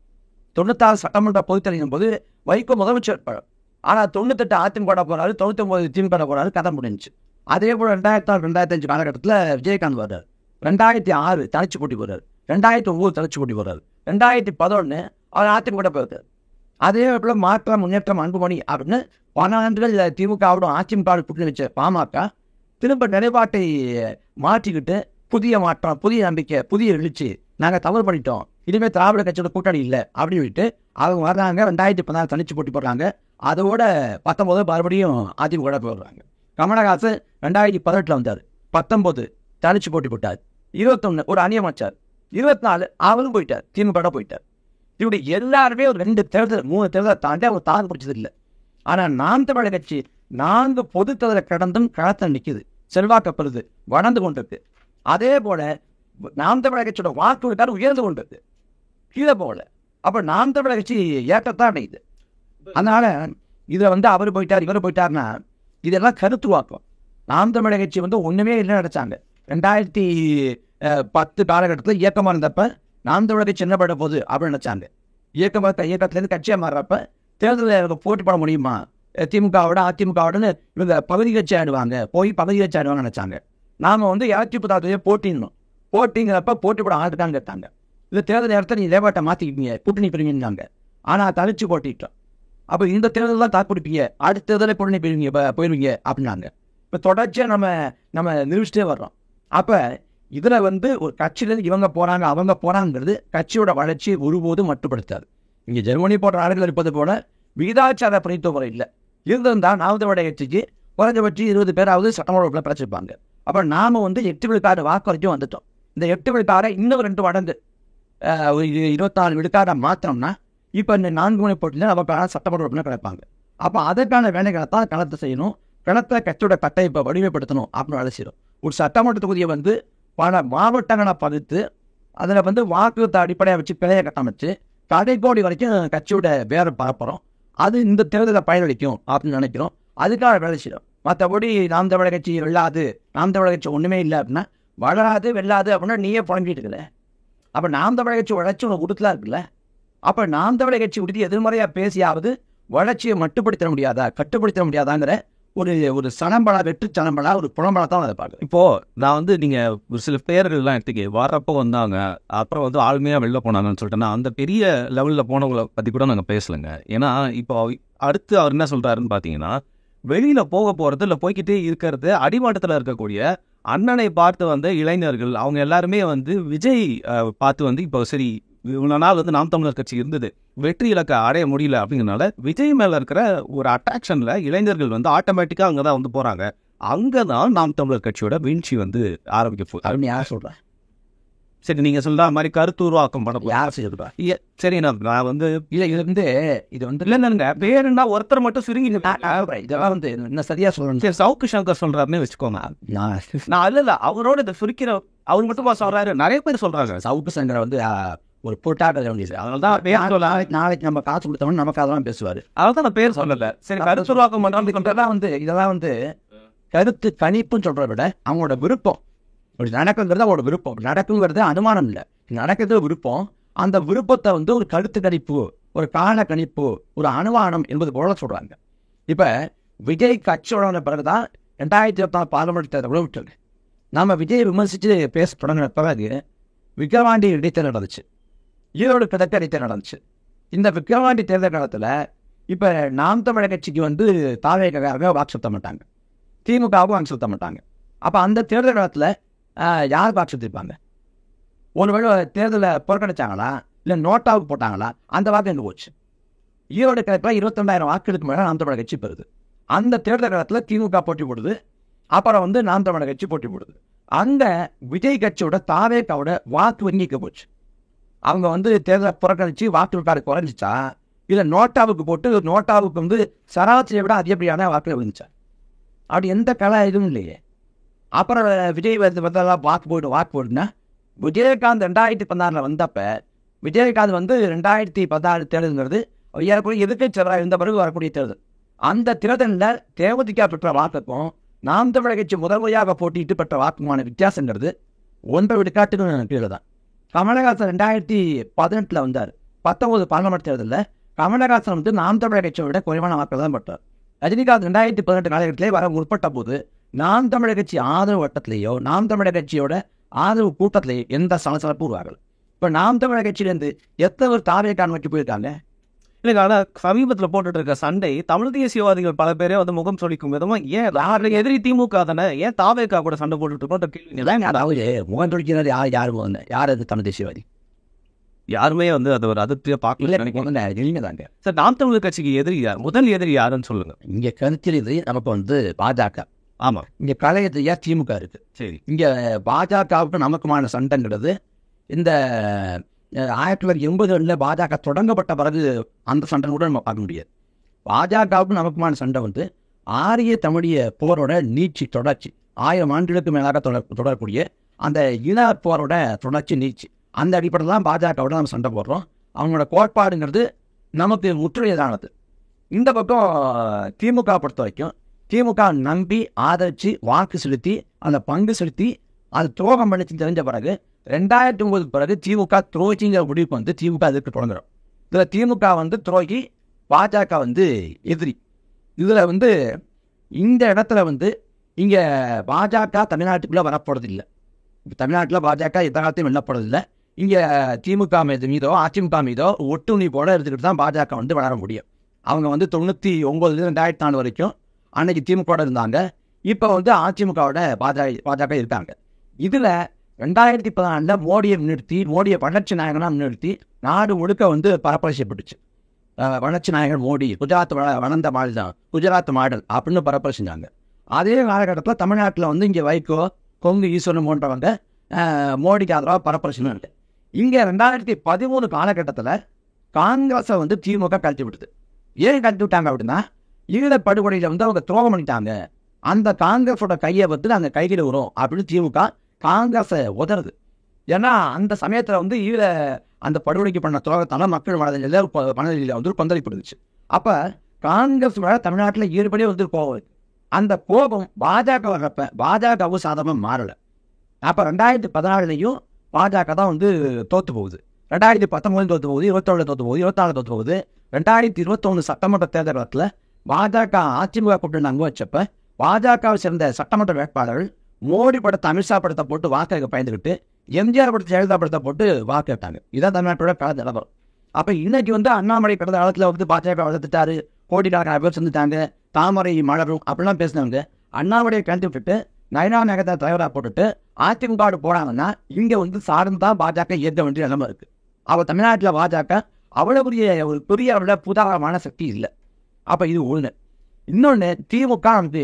96 சட்டமன்ற பொதுத்தேர்தலின் போது வைகோ முதலமைச்சர் வேட்பாளர். ஆனால் 98 அதிமுக போறாரு, 99 திமுக போறாரு, கதை முடிஞ்சிச்சு. அதே போல் 2004 2005 காலகட்டத்தில் விஜயகாந்த் வர்றாரு, 2006 தனிச்சு போட்டி போறாரு, 2009 தனிச்சு போட்டி போறாரு, 2011 அவர் அதிமுக போயிருக்காரு. அதே போல் மாற்றம், முன்னேற்றம், அன்புமணி அப்படின்னு 10 ஆண்டுகள் திமுகவோடும் அதிமுக கூட்டணி வச்ச பாமக திரும்ப நிலைப்பாட்டை மாற்றிக்கிட்டு புதிய மாற்றம், புதிய நம்பிக்கை, புதிய எழுச்சி, நாங்கள் தவறு பண்ணிட்டோம், இனிமேல் திராவிட கட்சியோட கூட்டணி இல்லை அப்படின்னு விட்டு அவங்க வர்றாங்க. 2016 தனிச்சு போட்டி போடுறாங்க. அதோட 19 மறுபடியும் அதிமுக போடுறாங்க. கமலஹாசன் 2018 வந்தார், 19 தனிச்சு போட்டி போட்டார், 21 ஒரு அணி அமைச்சார், 24 அவரும் போயிட்டார், திமுக போயிட்டார். இப்படி எல்லாருமே ஒரு 2 தேர்தல் 3 தேர்தலை தாண்டி அவங்க தாக்கு பிடிச்சது இல்லை. ஆனால் நாம் தமிழர் கட்சி 4 பொது தேர்தலை கடந்தும் களத்தில் நிற்குது, செல்வாக்கப்படுது, வளர்ந்து கொண்டிருக்கு. அதே போல நாம் தமிழர் கட்சியோட வாக்கு விட்டார் உயர்ந்து கொண்டது, கீழே போகல. அப்போ நாம் தமிழர் கட்சி ஏற்றத்தான் அடையுது. அதனால இதை வந்து அவர் போயிட்டார் இவர் போயிட்டார்னா இதெல்லாம் கருத்து வாக்கம். நாம் தமிழர் கட்சி வந்து ஒன்றுமே இல்லை நினைச்சாங்க. 2010 காலகட்டத்தில் இயக்கமாக இருந்தப்ப நாம் தமிழர் கட்சி என்ன பண்ண போகுது அப்படின்னு நினைச்சாங்க. இயக்கத்திலேருந்து கட்சியாக மாறுறப்ப தேர்தலில் போட்டி போட முடியுமா, திமுகவோட அதிமுகவோடன்னு இவங்க பகுதி கட்சி ஆடுவாங்க, போய் பகுதி கட்சி ஆடுவாங்கன்னு நினைச்சாங்க. நாம் வந்து 210 போட்டிடணும், போட்டிங்கிறப்ப போட்டி போட ஆட்டுக்கான்னு கேட்டாங்க. இந்த தேர்தல் நேரத்தை நீ லேபாட்டை மாற்றிக்கிட்டீங்க, கூட்டணி பிரிவினாங்க. ஆனால் தனிச்சு போட்டிட்டோம். அப்போ இந்த தேர்தல் தான் தாக்குப்பிடிப்பீங்க, அடுத்த தேர்தலை கூட்டணி போயிருவீங்க அப்படின்னாங்க. இப்போ தொடர்ச்சியாக நம்ம நிரூபிச்சுட்டே வர்றோம். அப்போ இதில் வந்து ஒரு கட்சியிலேருந்து இவங்க போகிறாங்க அவங்க போகிறாங்கிறது கட்சியோட வளர்ச்சியை ஒருபோதும் மட்டுப்படுத்தாது. இங்கே ஜெர்மனி போன்ற நாடுகள் இருப்பது போல விகிதாச்சார பிரதித்துவம் இல்லை. இருந்திருந்தால் நாம் தமிழர் கட்சிக்கு குறைஞ்சபட்சம் 20 பேராவது சட்டமன்ற பிரச்சிருப்பாங்க. அப்போ நாம் வந்து 8 விழுக்காடு வாக்கு வரைக்கும் வந்துட்டோம். இந்த 8 விழுக்காடை இன்னும் 2 மடங்கு 24 விழுக்காடை மாற்றோம்னா இப்போ இந்த 4 முனை போட்டியில் நமக்கான சட்டமன்ற உறுப்பினர் கிடைப்பாங்க. அப்போ அதற்கான வேலைகளை தான் களத்தை செய்யணும், களத்தை கட்சியோட கட்டமைப்பை வடிவமைப்படுத்தணும் அப்படின்னு வேலை செய்யணும். ஒரு சட்டமன்ற தொகுதியை வந்து பல மாவட்டங்களை பகுத்து அதில் வந்து வாக்குத்தை அடிப்படையாக வச்சு பிழையை கட்டமைச்சு கடைக்கோடி வரைக்கும் கட்சியோட பேரை பரப்புகிறோம். அது இந்த தேர்தலை பயனளிக்கும் அப்படின்னு நினைக்கிறோம். அதுக்காக வேலை செய்யணும். மற்றபடி நாம் தமிழர் கட்சி வெல்லாது, நாம் தமிழர் கட்சி ஒன்றுமே இல்லை அப்படின்னா வளராது வெல்லாது அப்படின்னா நீயே புழங்கிட்டு இருக்குல்ல. அப்போ நாம் தமிழர் கட்சி வளர்ச்சி உனக்கு உடுத்தலாம் இருக்குல்ல. அப்போ நாம் தமிழர் கட்சி உடுத்தி எதிர்மறையாக பேசியாவது வளர்ச்சியை மட்டுப்படுத்த முடியாதா, கட்டுப்படுத்த முடியாதாங்கிற ஒரு சனம்பலா, வெற்று சனம்பலா, ஒரு புலம்பலா தான் அதை பார்க்குறேன். இப்போது நான் வந்து நீங்கள் ஒரு சில பேர்கள்லாம் எடுத்துக்க வரப்போ வந்தாங்க, அப்புறம் வந்து ஆளுமையாக வெளில போனாங்கன்னு சொல்லிட்டேன்னா அந்த பெரிய லெவலில் போனவங்களை பற்றி கூட நாங்கள் பேசலைங்க. ஏன்னா இப்போ அடுத்து அவர் என்ன சொல்கிறாருன்னு பார்த்தீங்கன்னா, வெளியில் போகிறது இல்லை போய்கிட்டே இருக்கிறது அடிமட்டத்தில் இருக்கக்கூடிய அண்ணனை பார்த்து வந்த இளைஞர்கள் அவங்க எல்லாருமே வந்து விஜய் பார்த்து வந்து இப்போ சரி இவ்வளோ நாள் வந்து நாம் தமிழர் கட்சி இருந்தது, வெற்றி இலக்கை அடைய முடியல அப்படிங்கிறனால விஜய் மேலே இருக்கிற ஒரு அட்ராக்ஷனில் இளைஞர்கள் வந்து ஆட்டோமேட்டிக்காக அங்கே தான் வந்து போகிறாங்க. அங்கே தான் நாம் தமிழர் கட்சியோட வீழ்ச்சி வந்து ஆரம்பிக்க போகுது அப்படின்னு யார் சொல்கிறேன்? சரி, நீங்கள் சொல்கிற மாதிரி கருத்துருவாக்கம் பண்ண யார் செய்யறா? சரி, நான் வந்து இல்லை இது வந்து இல்லைங்க பேருன்னா ஒருத்தர் மட்டும் சுருங்கி இதெல்லாம் வந்து என்ன சரியாக சொல்லணும். சரி, சவுக்கு சங்கர் சொல்கிறாருன்னு வச்சுக்கோங்க. நான் இல்லை அவரோட இதை சுருக்கிற அவர் மட்டுமா சொல்கிறாரு, நிறைய பேர் சொல்கிறாங்க. சவுக்கு சங்கரை வந்து ஒரு போட்டாட்ட வேண்டியது. அதனால தான் நாளைக்கு நம்ம காசு கொடுத்தோம்னா நமக்கு அதெல்லாம் பேசுவார். அதனால தான் நான் பேர் சொல்லலை. சரி, கருத்துருவாக்கம் இதெல்லாம் வந்து கருத்து கணிப்புன்னு சொல்கிறத விட அவங்களோட விருப்பம். அப்படி நடக்குங்கிறது அவங்களோட விருப்பம். நடக்குங்கிறது அனுமானம் இல்லை, நடக்கிறது விருப்பம். அந்த விருப்பத்தை வந்து ஒரு கருத்து கணிப்பு, ஒரு கால கணிப்பு, ஒரு அனுமானம் என்பது போல சொல்கிறாங்க. இப்போ விஜய் கட்சியோட பிறகு தான் 2024 பார்லிமெண்ட் தேர்தல் கூட விட்டுருங்க. நம்ம விஜய் விமர்சித்து பேச தொடங்கின பிறகு விக்கிரவாண்டி இடைத்தேர்தல் நடந்துச்சு, ஈரோடு கிழக்கு இடைத்தேர்தல் நடந்துச்சு. இந்த விக்கிரவாண்டி தேர்தல் காலத்தில் இப்போ நாம் தமிழர் கட்சிக்கு வந்து தாவேக்காக வாக்கு செலுத்த மாட்டாங்க, திமுகவும் வாக்கு செலுத்த மாட்டாங்க. அப்போ அந்த தேர்தல் காலத்தில் யார் வாக்கு செலுத்திருப்பாங்க? ஒருவேளை தேர்தலில் புறக்கணிச்சாங்களா இல்லை நோட்டாவுக்கு போட்டாங்களா? அந்த வாக்கு எங்கே போச்சு? ஈரோடு கிழக்கில் 22,000 வாக்குகளுக்கு மேலே நாம் தமிழர் கட்சி பெறுது. அந்த தேர்தல் காலத்தில் திமுக போட்டி போடுது, அப்புறம் வந்து நாம் தமிழர் கட்சி போட்டி போடுது. அங்கே விஜய் கட்சியோட தாவேக்காவோட வாக்கு வங்கிக்க போச்சு. அவங்க வந்து தேர்தலை புறக்கணிச்சு வாக்கு விட்டாரு குறைஞ்சிச்சா இல்லை நோட்டாவுக்கு போட்டு நோட்டாவுக்கு வந்து சராசரியை விட அதிகப்படியான வாக்குகள் விழுந்துச்சா? அப்படி எந்த கலை இதுவும் இல்லையே. அப்புறம் விஜய் வந்தெல்லாம் வாக்கு போட்டுனா விஜயகாந்த் 2016 வந்தப்ப விஜயகாந்த் வந்து 2016 தேர்தலுங்கிறது ஏறக்குறைய எதிர்க்கட்சியாக இருந்த பிறகு வரக்கூடிய தேர்தல். அந்த தேர்தலில் தேமுதிக பெற்ற வாக்குக்கும் நாம் தமிழர் கட்சி முதல் முறையாக போட்டிட்டு பெற்ற வாக்குமான வித்தியாசங்கிறது 1 விழுக்காட்டுக்கு கீழே தான். கமலஹாசன் 2018 வந்தார். 19 பார்லிமெண்ட் தேர்தலில் கமலஹாசன் வந்து நாம் தமிழர் கட்சியை விட குறைவான வாக்குகள் தான் பெற்றார். ரஜினிகாந்த் 2018 காலகட்டத்திலே வர முற்பட்ட போது நாம் தமிழர் கட்சி ஆதரவு வட்டத்திலேயோ நாம் தமிழர் கட்சியோட ஆதரவு கூட்டத்திலேயோ எந்த சலசலப்பு உருவாகல. இப்போ நாம் தமிழர் கட்சியிலேருந்து எத்தனை ஒரு தாவேக்கான நோக்கி போயிருக்காங்க? இல்லைங்க, ஆனால் சமீபத்தில் போட்டுட்டு இருக்க சண்டை தமிழ் தேசியவாதிகள் பல பேரே வந்து முகம் சொலிக்கும் விதமாக ஏன் எதிரி திமுக தானே, ஏன் தாவேக்கா கூட சண்டை போட்டுட்டு இருக்கோம் கேள்வி. அதாவது முகம் சொலிக்கிறது யார் அது தமிழ் தேசியவாதி? யாருமே வந்து அதை ஒரு அதிருப்தியாக பார்க்கல. தாங்க. சார், நாம் தமிழர் கட்சிக்கு எதிரி யார், முதல் எதிரி யாருன்னு சொல்லுங்க. இங்கே கருத்தில் இது நமக்கு வந்து பாஜக. ஆமாம், இங்கே கலையத்தையா திமுக இருக்கு. சரி, இங்கே பாஜகவுக்கு நமக்குமான சண்டைங்கிறது இந்த 1980களில் பாஜக தொடங்கப்பட்ட பிறகு அந்த சண்டை கூட நம்ம பார்க்க முடியாது. பாஜகவுக்கு நமக்குமான சண்டை வந்து ஆரிய தமிழிய போரோட நீட்சி தொடர்ச்சி 1000 ஆண்டுகளுக்கு மேலாக தொடரக்கூடிய அந்த இன போரோட தொடர்ச்சி நீச்சு. அந்த அடிப்படையில் தான் பாஜகவோட நம்ம சண்டை போடுறோம். அவங்களோட கோட்பாடுங்கிறது நமக்கு முற்றுகையானது. இந்த பக்கம் திமுக பொறுத்த வரைக்கும் திமுக நம்பி ஆதரித்து வாக்கு செலுத்தி அந்த பங்கு செலுத்தி அது துரோகம் பண்ணிச்சு தெரிஞ்ச பிறகு 2009 பிறகு திமுக துரோகிங்கிற முடிவுக்கு வந்து திமுக எதிர்க்க தொடங்குறோம். இதில் திமுக வந்து துரோகி, பாஜக வந்து எதிரி. இதில் வந்து இந்த இடத்துல வந்து இங்கே பாஜக தமிழ்நாட்டுக்குள்ளே வரப்போறது இல்லை. தமிழ்நாட்டில் பாஜக எந்த காலத்தையும் வெல்லப்படுறதில்லை. இங்கே திமுக மீதோ அதிமுக மீதோ ஒட்டுணி போட எடுத்துக்கிட்டு தான் பாஜக வந்து வளர முடியும். அவங்க வந்து 99 2004 வரைக்கும் அன்னைக்கு திமுக இருந்தாங்க. இப்போ வந்து அதிமுகவோட பாஜக இருக்காங்க. இதில் 2014 மோடியை முன்னிறுத்தி, மோடியை வளர்ச்சி நாயகனாக முன்னிறுத்தி நாடு முழுக்க வந்து பரப்பரிசைப்பட்டுச்சு. வளர்ச்சி நாயகன் மோடி, குஜராத் வளர்ந்த மாடல், குஜராத் மாடல் அப்படின்னு பரப்பரி செஞ்சாங்க. அதே காலகட்டத்தில் தமிழ்நாட்டில் வந்து இங்கே வைகோ, கொங்கு ஈஸ்வரன் போன்றவங்க மோடிக்கு ஆதரவாக பரப்பரி செஞ்சாங்க. இங்கே 2013 காலகட்டத்தில் காங்கிரஸை வந்து திமுக கழட்டி விட்டுது. ஏன் கழட்டி விட்டாங்க அப்படின்னா, ஈழப்படுகொலையில் வந்து அவங்க துரோகம் பண்ணிட்டாங்க, அந்த காங்கிரஸோட கையை வந்து நாங்கள் கையில் வரும் அப்படின்னு திமுக காங்கிரஸை உதறது. ஏன்னா அந்த சமயத்தில் வந்து அந்த படுகொலைக்கு பண்ண துரோகத்தால மக்கள் மனதில் வந்து கொந்தளிப்படுச்சு. அப்போ காங்கிரஸ் மேலே தமிழ்நாட்டில் ஈடுபடியே வந்து கோபம். அந்த கோபம் பாஜக வர்றப்ப பாஜகவும் சாதகமாக மாறலை. அப்போ 2014 பாஜக தான் வந்து தோற்று போகுது. 2019 தோற்று போகுது, 21 தோற்று போகுது, 24 தோற்று போகுது. 2021 சட்டமன்ற தேர்தல் பாஜக அதிமுக கூட்டணி அங்கு வச்சப்ப பாஜகவை சேர்ந்த சட்டமன்ற வேட்பாளர்கள் மோடி படத்தை, அமித்ஷா படத்தை போட்டு வாக்கு பயந்துக்கிட்டு எம்ஜிஆர் படத்தை, ஜெயலலிதா படத்தை போட்டு வாக்கு கேட்டாங்க. இதான் தமிழ்நாட்டோட கல நிலவரம். அப்போ இன்னைக்கு வந்து அண்ணாமலை கடந்த காலத்தில் வந்து பாஜக வளர்த்துட்டாரு, கோடிக்கணக்கான பேர் செஞ்சுட்டாங்க, தாமரை மலரும் அப்படிலாம் பேசினவங்க அண்ணாமலையை கழித்து விட்டுட்டு நயனா நகத்தை தலைவராக போட்டுட்டு அதிமுக போனாங்கன்னா இங்கே வந்து சார்ந்தா பாஜக ஏற்க வேண்டிய நிலைமை இருக்குது. அவள் தமிழ்நாட்டில் பாஜக அவ்வளோ ஒரு பெரிய அவளோட புதாகரமான சக்தி இல்லை. அப்போ இது ஒன்று. இன்னொன்று, திமுக வந்து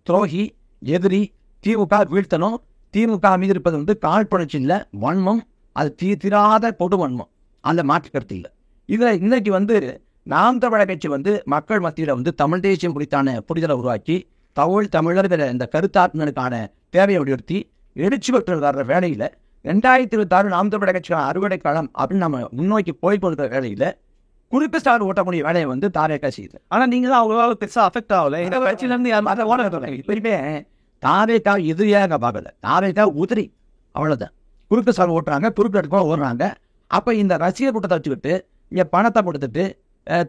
துரோகி, எதிரி, திமுக வீழ்த்தணும், திமுக மீது இருப்பது வந்து காழ்ப்புணர்ச்சி இல்லை, வன்மம், அது தீராத பொது வன்மம், அந்த மாற்று கருத்து இல்லை. இதில் இன்னைக்கு வந்து நாம் தமிழர் கட்சி வந்து மக்கள் மத்தியில் வந்து தமிழ் தேசியம் குறித்தான புரிதலை உருவாக்கி தமிழர்கள் இந்த கருத்தாத்மனுக்கான தேவையை வலியுறுத்தி எழுச்சி பெற்று வர்ற வேலையில் 2026 நாம் தமிழர் கட்சிக்கான அறுவடை காலம் அப்படின்னு நம்ம முன்னோக்கி போய்கொண்டிருக்கிற வேலையில் குறிப்பு ஸ்டார் ஓட்டக்கூடிய வேலையை வந்து தாவேகா செய்யுது. ஆனால் நீங்கள் தான் அவ்வளோ பெருசாக அஃபெக்ட் ஆகலை. எங்கள் கட்சியிலேருந்து அதை ஓட இப்பயுமே தாவேகா எதிரியாக பார்க்கல, தாவேகா உதிரி, அவ்வளோதான். குறுக்கு ஸ்டார் ஓட்டுறாங்க, குறுக்கு எடுக்க ஓடுறாங்க. அப்போ இந்த ரசிகர் கூட்டத்தை வச்சுக்கிட்டு இங்கே பணத்தை கொடுத்துட்டு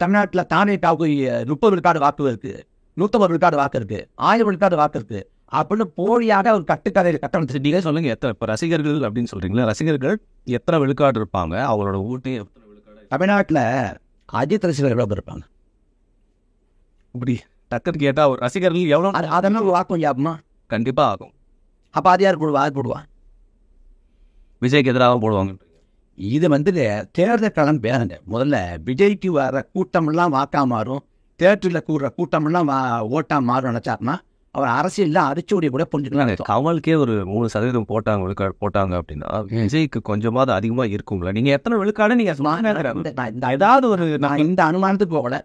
தமிழ்நாட்டில் தாவேகாவுக்கு 30 விழுக்காடு வாக்கு இருக்குது, 150 விழுக்காடு வாக்கு இருக்குது, 1000 விழுக்காடு வாக்கு இருக்குது அப்படின்னு போலியாக ஒரு கட்டுக்கதையில் கட்டணம். நீங்கள் சொல்லுங்கள், எத்தனை இப்போ ரசிகர்கள் அப்படின்னு சொல்கிறீங்களா, ரசிகர்கள் எத்தனை விழுக்காடு இருப்பாங்க, அவங்களோட ஓட்டு எத்தனை விழுக்காடு? தமிழ்நாட்டில் அஜித் ரசிகர்கள் எவ்வளோ இருப்பாங்க? இப்படி டக்குன்னு கேட்டால் ஒரு ரசிகர்கள் எவ்வளோ? அதெல்லாம் வாக்கும் ஞாபகமா கண்டிப்பாக ஆகும். அப்போ அது யார் போடுவா? அது போடுவான் விஜய்க்கு எதிராக போடுவாங்க. இது வந்து தேர்தல் களம் பேருங்க. முதல்ல விஜய்க்கு வர கூட்டமெல்லாம் வாக்கா மாறும், தேட்டரில் கூடுற கூட்டமெல்லாம் ஓட்டா மாறும் நினச்சாருன்னா அவர் அரசியலில் அரிச்சோடைய கூட புரிஞ்சுக்கலாம். கமலுக்கே ஒரு 3% போட்டாங்க, விழுக்காடு போட்டாங்க அப்படின்னா விஜய்க்கு கொஞ்சமாவது அதிகமாக இருக்கும்ல. நீங்கள் எத்தனை விழுக்காடு நீங்கள் ஏதாவது ஒரு நான் இந்த அனுமானத்துக்கு போகல.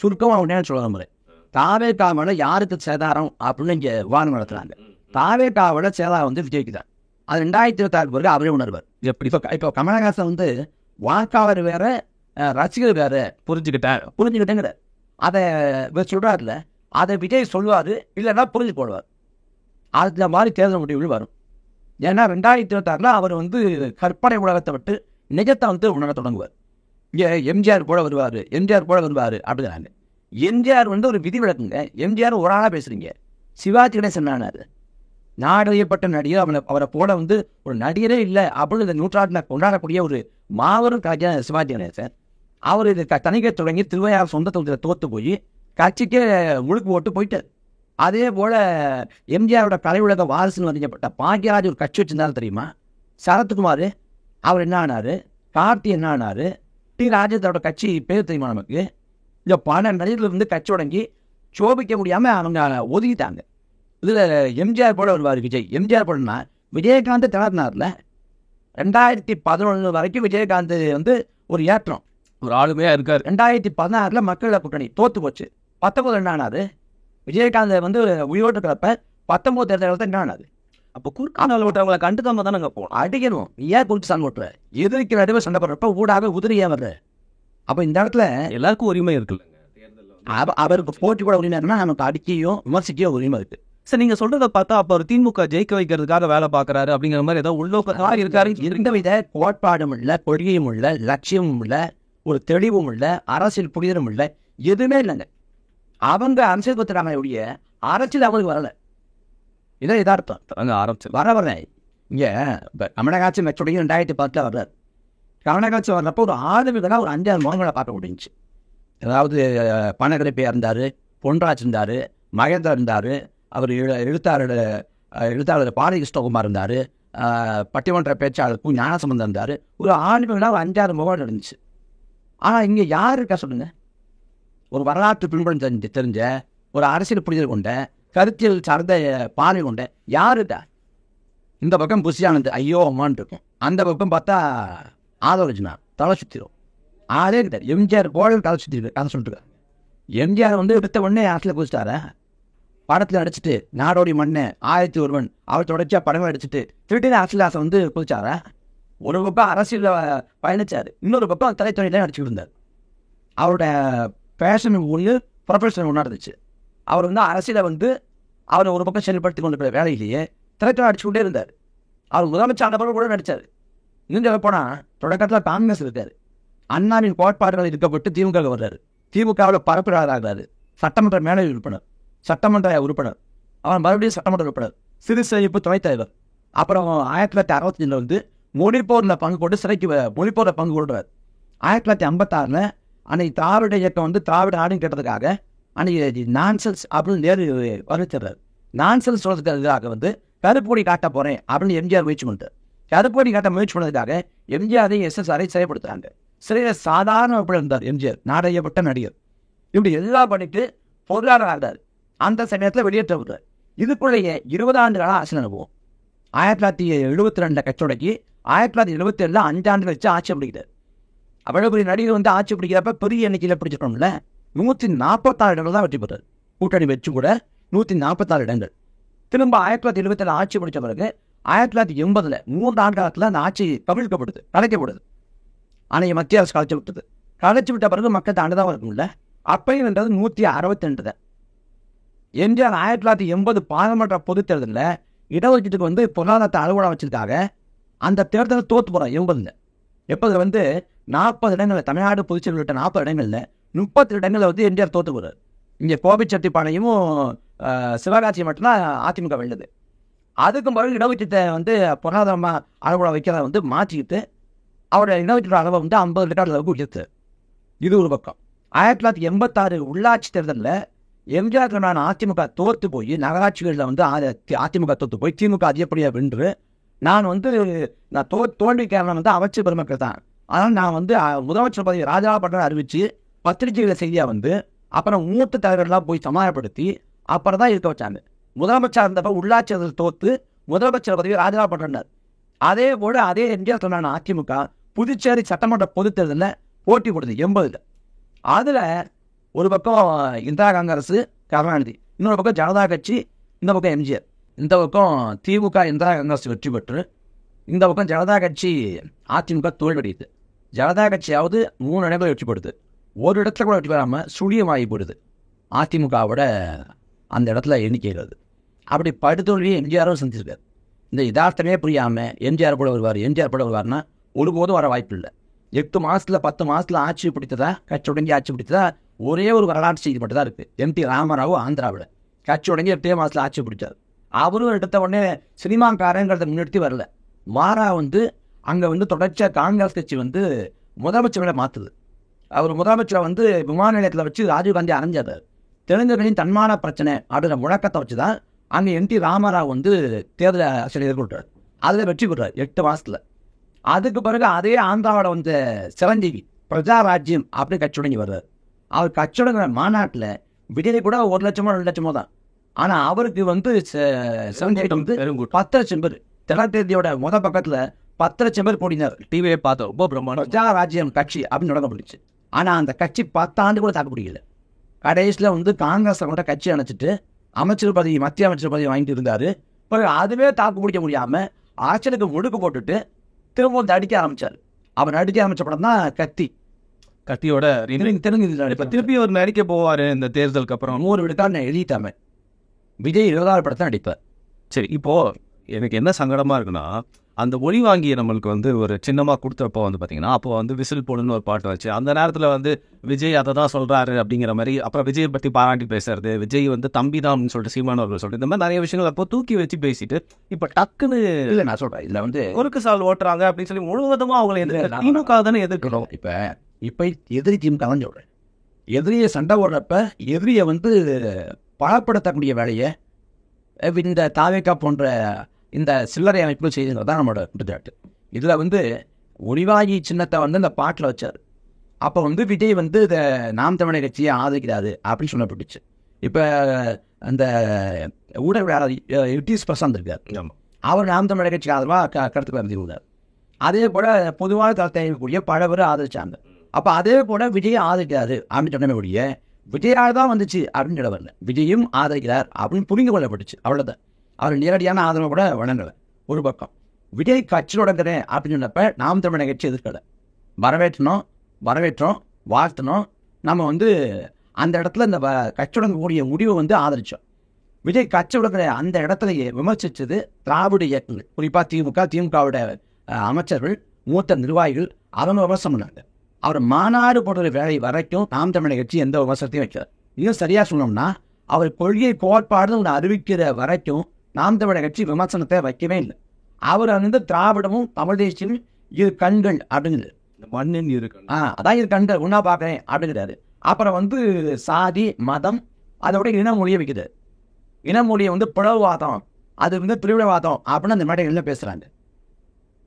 சுருக்கமாக உடனே சொல்ல முறை தாவேகாவோட யாருக்கு சேதாரம் அப்படின்னு இங்கே விவாதம் நடத்துறாங்க. தாவேகாவோட சேதாரம் வந்து விஜய்க்கு தான். அது 2026 பிறகு அவரே உணர்வார். எப்படி இப்போ கமலஹாசன் வந்து வாக்காளர் வேற, ரசிகர் வேற புரிஞ்சுக்கிட்டேங்கிற அதை சொல்றாருல, அதை விஜய் சொல்லுவார், இல்லைன்னா புரிஞ்சு போடுவார். அந்த மாதிரி தேர்தல் முடிவுகள் வரும். ஏன்னா 2026 அவர் வந்து கற்பனை உலகத்தை விட்டு நிஜத்தை வந்து உணர தொடங்குவார். இங்கே எம்ஜிஆர் போல வருவார், எம்ஜிஆர் போல வருவார் அப்படிங்கிறாங்க. எம்ஜிஆர் வந்து ஒரு விதி விளக்குங்க. எம்ஜிஆர் ஒரு ஆளாக பேசுறீங்க. சிவாஜி கணேசன் ஆனார், நாடறியப்பட்ட நடிகர். அவரை போல வந்து ஒரு நடிகரே இல்லை அப்படின்னு இந்த நூற்றாண்டில் கொண்டாடக்கூடிய ஒரு மாபெரும் கலைஞர் சிவாஜி கணேசன். அவர் இது தனிக்கை தொடங்கி திருவையார் சொந்த தொகுதியில் தோற்று போய் கட்சிக்கே முழுக்கு போட்டு போயிட்டார். அதே போல் எம்ஜிஆரோட கலை உலக வாரிசுன்னு அறிஞப்பட்ட பாக்யராஜ் ஒரு கட்சி வச்சிருந்தாலும் தெரியுமா? சரத்குமார் அவர் என்ன ஆனார், கார்த்தி என்ன ஆனார், டி ராஜேந்திரோட கட்சி பேர் தெரியுமா நமக்கு? இந்த பல நடிகர்கள் வந்து கட்சி தொடங்கி சோபிக்க முடியாமல் அவங்க ஒதுக்கிட்டாங்க. இதில் எம்ஜிஆர் போல வருவார் விஜய். எம்ஜிஆர் போலன்னா விஜயகாந்த் திணறினார்ல. 2011 வரைக்கும் விஜயகாந்த் வந்து ஒரு ஏற்றம், ஒரு ஆளுமையாக இருக்கார். 2016 மக்கள் கூட்டணி தோற்று போச்சு. 19 என்ன ஆனாது? விஜயகாந்த் வந்து உயிரோட்டு கிடப்ப 19 தேர்தல் என்ன ஆனாது? அப்போ குறுக்கால ஓட்டுறவங்களை கண்டுக்காம தானே போகணும். அடிக்கணும். நீ ஏன் குறுக்கு சாண் ஓட்டுற? எதிர்க்கிற நடுவே சண்டை போடுறப்ப ஊடாக உதிரியா வர்ற. அப்போ இந்த இடத்துல எல்லாருக்கும் உரிமை இருக்குல்ல. அவருக்கு போட்டி கூட உரிமை இருக்குன்னா நமக்கு அடிக்கையும் விமர்சிக்கையும் உரிமை இருக்கு. சார் நீங்க சொல்றதை பார்த்தா அப்போ ஒரு திமுக ஜெயிக்க வைக்கிறதுக்காக வேலை பார்க்கறாரு அப்படிங்கிற மாதிரி ஏதோ உள்ள இருக்காரு. எந்தவித கோட்பாடும் இல்லை, கொள்கையும் இல்லை, லட்சியமும் இல்லை, ஒரு தெளிவும் இல்லை, அரசியல் புரிதலும் இல்லை, எதுவுமே இல்லைங்க. அவங்க அரசியல் பத்திராம ஒழிய அரசியல் அவங்களுக்கு வரல. இதான் எதார்த்தம். ஆரம்பிச்சு வர இங்கே இப்போ கமலஹாசன் மெச்சோடையும் 2010 வர்றாரு. கமலஹாசன் வர்றப்போ ஒரு 6 விதமாக ஒரு 5-6 முகங்களை பார்க்க முடிஞ்சிச்சு. அதாவது பணக்கரைப்பையா இருந்தார், பொன்ராஜ் இருந்தார், மகேந்திரா இருந்தார், அவர் எழுத்தாளர் பாரதி கிருஷ்ணகுமார் இருந்தார், பட்டிமன்ற பேச்சாளர் ஞானசம்பந்தம் இருந்தார். ஒரு 6 விதமாக 5-6 முகம் இருந்துச்சு. ஆனால் இங்கே யார் இருக்கா சொல்லுங்க? ஒரு வரலாற்று பின்புலம் தெரிஞ்ச ஒரு அரசியல் புரிதல் கொண்ட கருத்தியல் சார்ந்த பார்வை கொண்ட யார் இருக்கா? இந்த பக்கம் புஷியானது ஐயோ அம்மான் இருக்கும், அந்த பக்கம் பார்த்தா ஆதரஜனா தலை சுற்றிடும். ஆளே கிடையாது. எம்ஜிஆர் போல கதை சொல்லிட்டு எம்ஜிஆர் வந்து எடுத்த உடனே ஆற்றில் குதிச்சிட்டார. படத்தில் அடிச்சுட்டு நாடோடி மண்ணை 1001 அவர் தொடர்ச்சியாக படங்கள் அடிச்சுட்டு திருட்டு ஆசிலாசை வந்து குதிச்சார. ஒரு பக்கம் அரசியலில் பயணிச்சார், இன்னொரு பக்கம் தலைத்துறையிலே நடிச்சுட்டு இருந்தார். அவரோட பேஷன் ஒன்று ப்ரொஃபஷனல் ஒன்றா இருந்துச்சு. அவர் வந்து அரசியலை வந்து அவர் ஒரு பக்கம் செயல்படுத்தி கொண்டு வேலையிலேயே திரைத்துறை அடிச்சுக்கிட்டே இருந்தார். அவர் முதலமைச்சர் பிறகு கூட நடித்தார். இன்னும் போனால் தொடக்கத்தில் காங்கிரஸ் இருக்கார். அண்ணாவின் கோட்பாடுகள் இருக்கப்பட்டு திமுக வர்றாரு. திமுகவில் பரப்புராகிறாரு. சட்டமன்ற மேலை உறுப்பினர், சட்டமன்ற உறுப்பினர், அவர் மறுபடியும் சட்டமன்ற உறுப்பினர், சிறு சேமிப்பு துணைத் தலைவர். அப்புறம் 1965 வந்து மொழிப்போரில் பங்கு கொண்டு சிறைக்கு மொழிப்போரில் பங்கு கொள்றார். 1956 அன்னைக்கு திராவிட இயக்கம் வந்து திராவிட நாடுன்னு கேட்டதுக்காக அன்னைக்கு நான்சென்ஸ் அப்படின்னு நேரு வர்ணிச்சிடுறாரு. நான்சென்ஸ் சொல்றதுக்காக வந்து கருப்பொடி காட்ட போகிறேன் அப்படின்னு எம்ஜிஆர் முயற்சி பண்ணிட்டார். கருப்பொடி காட்ட முயற்சி பண்ணதுக்காக எம்ஜிஆரை SSRஐ சிறைப்படுத்துறாங்க. சிறையில் சாதாரண இருந்தார் எம்ஜிஆர், நாடகப்பட்ட நடிகர். இப்படி எல்லாம் பண்ணிட்டு பொருளாதாரம் ஆகிறார். அந்த சமயத்தில் வெளியேற்ற விடுறார். இதுக்குள்ளேயே 20 ஆண்டு காலம் அரசியல் அனுபவம். 1972 கட்சியோடைக்கு 1977 5 ஆண்டு வச்சு ஆட்சி பிடிக்கிறார். அவ்வளோ பெரிய நடிகர் வந்து ஆட்சி பிடிக்கிறப்ப பெரிய எண்ணிக்கையில் பிடிச்சிட்டோம்ல, 146 இடங்கள் தான் வெற்றி பெற்றார். கூட்டணி வச்சு கூட 146 இடங்கள். திரும்ப 1977 ஆட்சி பிடிச்ச பிறகு 1980 3 ஆண்டு காலத்தில் அந்த ஆட்சி கவிழ்க்கப்படுது, கலைக்கப்படுது. ஆனால் மத்திய அரசு கலைச்சி விட்டது. கலைச்சி விட்ட பிறகு மக்கள் தாண்டுதான் இருக்கும்ல. அப்பையும் என்றது 162 தான். எம்ஜிஆர் 1980 பாராளுமன்ற பொதுத் தேர்தலில் இடஒதுக்கீட்டுக்கு வந்து பொருளாதாரத்தை அலுவலகம் வச்சிருக்காங்க. அந்த தேர்தலில் தோற்று போகிறார் 80. எப்போது வந்து 40 இடங்களில், தமிழ்நாடு புதுச்சேரி உள்ளிட்ட 40 இடங்களில் 30 இடங்களில் வந்து எம்ஜிஆர் தோற்று போகிறார். இங்கே கோபிச்செட்டிப்பாளையும் சிவகாசியை மட்டும்தான் அதிமுக வெள்ளது. அதுக்கு பிறகு இடஒதுக்கீட்டை வந்து பொருளாதாரமாக அலுவலகம் வைக்கிறத வந்து மாற்றிக்கிட்டு அவருடைய இடஒதுக்கீட்டு அளவை வந்து 50 விழுக்காடு அளவுக்கு உயர்த்து. இது ஒரு பக்கம். 1986 உள்ளாட்சி தேர்தலில் எம்ஜிஆர் தலைமையிலான அதிமுக தோற்று போய் நகராட்சிகளில் வந்து அதிமுக தோற்று போய் திமுக அதிகப்படியாக வென்று நான் தோல்வி காரணம் வந்து அமைச்சர் பெருமக்கள் தான். அதனால் நான் வந்து முதலமைச்சர் பதவி ராஜா பட்டம் அறிவித்து பத்திரிகைகளை செய்தியாக வந்து அப்புறம் மூத்த தலைவர்கள்லாம் போய் சமாளப்படுத்தி அப்புறம் தான் இருக்க வச்சாங்க. முதலமைச்சர் இருந்தப்போ உள்ளாட்சி தேர்தல் தோற்று முதலமைச்சர் பதவி ராஜா பட்டம். அதே போல அதே எம்ஜிஆர் தலைமையிலான அதிமுக புதுச்சேரி சட்டமன்ற பொதுத் தேர்தலில் போட்டி போடுது 80. அதில் ஒரு பக்கம் இந்திரா காங்கிரஸ் கருணாநிதி, இன்னொரு பக்கம் ஜனதா கட்சி, இந்த பக்கம் எம்ஜிஆர். இந்த பக்கம் திமுக இந்திரா காங்கிரஸ் வெற்றி பெற்று இந்த பக்கம் ஜனதா கட்சி அதிமுக தோல்வடையுது. ஜனதா கட்சியாவது 3 இடங்கள் வெற்றி பெறுது. ஒரு இடத்துல கூட வெற்றி பெறாமல் சுழியமாகி போடுது அதிமுகவோட அந்த இடத்துல எண்ணிக்கைகிறது. அப்படி படுதோல்வியை எம்ஜிஆரும் செஞ்சிருக்காரு. இந்த யதார்த்தமே புரியாமல் எம்ஜிஆர் போல வருவார்னா ஒருபோதும் வர வாய்ப்பு இல்லை. 8 மாதத்தில் 10 மாதத்தில் ஆட்சி பிடித்ததா, கட்சி உடஞ்சி ஆட்சி பிடித்ததா ஒரே ஒரு வரலாற்று செய்தி மட்டும் தான் இருக்குது. MT ராமராவ் ஆந்திராவில் கட்சி உடஞ்சி 8 மாதத்தில் ஆட்சி பிடிச்சார். அவரும் எடுத்த உடனே சினிமாக்காரங்கிறத முன்னிறுத்தி வரல. மாறா வந்து அங்கே வந்து தொடர்ச்சியாக காங்கிரஸ் கட்சி வந்து முதலமைச்சரை மாற்றுது. அவர் முதலமைச்சரை வந்து விமான நிலையத்தில் வச்சு ராஜீவ்காந்தி அரைஞ்சார். தெலுங்குகளின் தன்மான பிரச்சனை அப்படின்ற முழக்கத்தை வச்சு தான் அங்கே MT ராமராவ் வந்து தேர்தல் அரசியல் எதிர்கொள்கிறார். அதில் வெற்றி பெறார் 8 மாதத்தில். அதுக்கு பிறகு அதே ஆந்திராவோட வந்து சிரஞ்சீவி பிரஜா ராஜ்யம் அப்படி கட்சி தொடங்கி வர்றார். அவர் கட்சி தொடங்குற மாநாட்டில் விஜய் கூட 1 லட்சமோ 2 லட்சமோ தான். ஆனால் அவருக்கு வந்து சிரஞ்சீவி வந்து 10 லட்சம் பேர் தினத்தேதியோட பக்கத்தில் 10 லட்சம் பேர் கூடினார். டிவியை பார்த்தோம், ரொம்ப பிரம்மாண்டம். பிரஜா ராஜ்யம் கட்சி அப்படின்னு தொடங்கப்பட்டுச்சு. ஆனால் அந்த கட்சி 10 ஆண்டு கூட தாக்க முடியல. கடைசியில் வந்து காங்கிரஸ் கூட கட்சி அணைச்சிட்டு அமைச்சர் பதவி, மத்திய அமைச்சர் பதவி வாங்கிட்டு இருந்தார். பிறகு அதுவே தாக்கு பிடிக்க முடியாமல் அரசியலுக்கு முடுக்கு போட்டுட்டு திரும்ப வந்து அடிக்க ஆரம்பித்தார். அவர் நடிக்க ஆரம்பித்த படம் தான் கத்தி. கத்தியோட தெலுங்கு இப்போ திருப்பி ஒரு நடிக்க போவார் இந்த தேர்தலுக்கு அப்புறம். 100 விழுக்காடு நான் எழுதிட்டாமே. விஜய் 20வது படத்தை நடிப்பார். சரி, இப்போது எனக்கு என்ன சங்கடமாக இருக்குன்னா, அந்த ஒளி வாங்கிய நம்மளுக்கு வந்து ஒரு சின்னமாக கொடுத்தப்போ வந்து பார்த்தீங்கன்னா, அப்போ வந்து விசில் போடுன்னு ஒரு பாட்டு வச்சு அந்த நேரத்தில் வந்து விஜய் அதை தான் சொல்கிறாரு அப்படிங்கிற மாதிரி, அப்புறம் விஜயை பற்றி பாராட்டி பேசுறது, விஜய் வந்து தம்பி தான் அப்படின்னு சொல்லிட்டு சீமானவர்கள் சொல்லிட்டு இந்த மாதிரி நிறைய விஷயங்கள் அப்போ தூக்கி வச்சு பேசிட்டு இப்போ டக்குன்னு இல்லை நான் சொல்கிறேன், இதில் வந்து ஒருக்கு சால் ஓட்டுறாங்க அப்படின்னு சொல்லி முழுவதுமாக அவங்களை திமுக தானே எதிர்க்கணும். இப்போ எதிரி திமுக தான் சொல்கிறேன். எதிரியை சண்டை ஓடுறப்ப எதிரியை வந்து பலப்படுத்தக்கூடிய வேலையை இந்த தாவேக்கா போன்ற இந்த சில்லறை அமைப்புகள் செய்யுங்கிறது தான் நம்மளோட குற்றச்சாட்டு. இதில் வந்து ஒளிவாகி சின்னத்தை வந்து இந்த பாட்டில் வச்சார். அப்போ வந்து விஜய் வந்து இதை நாம் தமிழர் கட்சியை ஆதரிக்கிறாரு அப்படின்னு சொல்லப்பட்டுச்சு. இப்போ அந்த ஊடகவியலாளர் யுடிஎஸ் பிரசாந்த் இருக்கார், அவர் நாம் தமிழர் கட்சிக்கு ஆதரவாக கருத்து பதிவிடுறார். அதே போல் பொதுவாக தரத்தை கூடிய பல பேர் ஆதரிச்சாங்க. அப்போ அதே போல் விஜயை ஆதரிக்கிறாரு அப்படின்னு சொன்ன கூடிய விஜயால் தான் வந்துச்சு அப்படின்னு சொல்ல வரல, விஜயும் ஆதரிக்கிறார் அப்படின்னு புரிந்து கொள்ளப்பட்டுச்சு. அவ்வளோதான். அவர் நேரடியான ஆதரவு கூட வழங்கலை. ஒரு பக்கம் விஜய் கட்சி தொடங்குறேன் அப்படின்னு சொன்னப்ப நாம் தமிழர் கட்சி எதிர்க்கலை, வரவேற்றோம், வாழ்த்தணும். நம்ம வந்து அந்த இடத்துல இந்த கட்சி தொடங்கக்கூடிய முடிவை வந்து ஆதரித்தோம். விஜய் கட்சி தொடங்குற அந்த இடத்துலையே விமர்சித்தது திராவிட இயக்கங்கள், குறிப்பாக திமுகவோட அமைச்சர்கள், மூத்த நிர்வாகிகள் அவங்க விமர்சனம் பண்ணாங்க. அவர் மாநாடு போடுற வேலை வரைக்கும் நாம் தமிழர் கட்சி எந்த விமர்சனத்தையும் வைக்கிறார். இன்னும் சரியாக சொன்னோம்னா அவர் கொள்கை கோட்பாடு அறிவிக்கிற வரைக்கும் நாம் தமிழர் கட்சி விமர்சனத்தை வைக்கவே இல்லை. அவர் வந்து திராவிடமும் தமிழ் தேசியமும் இரு கண்கள் அப்படிங்கிறது, மண்ணின் இரு அதான் இரு கண்கள் ஒன்றா பார்க்குறேன் அப்படிங்கிறாரு. அப்புறம் வந்து சாதி மதம் அதோட இனமொழியை வைக்கிறார். இனமொழியை வந்து பிளவுவாதம், அது வந்து பிரிவினவாதம் அப்படின்னு அந்த மேடைகளில் பேசுகிறாங்க.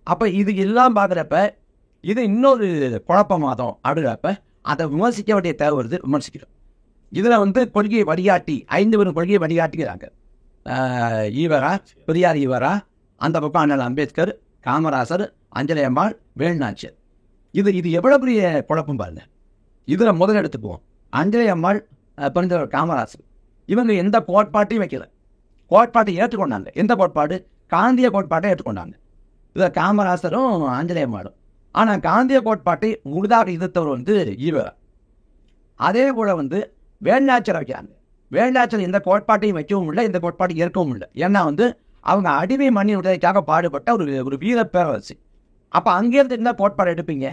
அப்போ இது எல்லாம் பார்க்குறப்ப இது இன்னொரு குழப்பவாதம் அப்படிங்கிறப்ப அதை விமர்சிக்க வேண்டிய தேவை வருது, விமர்சிக்கிறோம். இதில் வந்து கொள்கையை வழிகாட்டி 5 பேரும் கொள்கையை வழிகாட்டிக்கிறாங்க. ஈவரா, பெரியார் ஈவரா, அந்த பக்கம் அண்ணல் அம்பேத்கர், காமராசர், அஞ்சலி அம்மாள், வேலுநாச்சியார். இது எவ்வளோ பெரிய குழப்பம் பாருங்க. இதில் முதல் எடுத்துக்குவோம். அஞ்சலி அம்மாள், பெருந்தவர் காமராசர், இவங்க எந்த கோட்பாட்டையும் வைக்கல. கோட்பாட்டை ஏற்றுக்கொண்டாங்க. எந்த கோட்பாடு? காந்திய கோட்பாட்டை ஏற்றுக்கொண்டாங்க. இதில் காமராசரும் அஞ்சலி அம்மாளும். ஆனால் காந்திய கோட்பாட்டை முழுதாக எதிர்த்தவர் வந்து ஈவரா. அதே போல் வந்து வேலுநாச்சியார் வைக்கிறாங்க. வேலுநாச்சியார் எந்த கோட்பாட்டையும் வைக்கவும் இல்லை, எந்த கோட்பாட்டை ஏற்கவும் இல்லை. ஏன்னா வந்து அவங்க அடிமை மண்ணின் விடுதலைக்காக பாடுபட்ட ஒரு வீர பேரரசு. அப்போ அங்கேருந்து என்ன கோட்பாடு எடுப்பீங்க?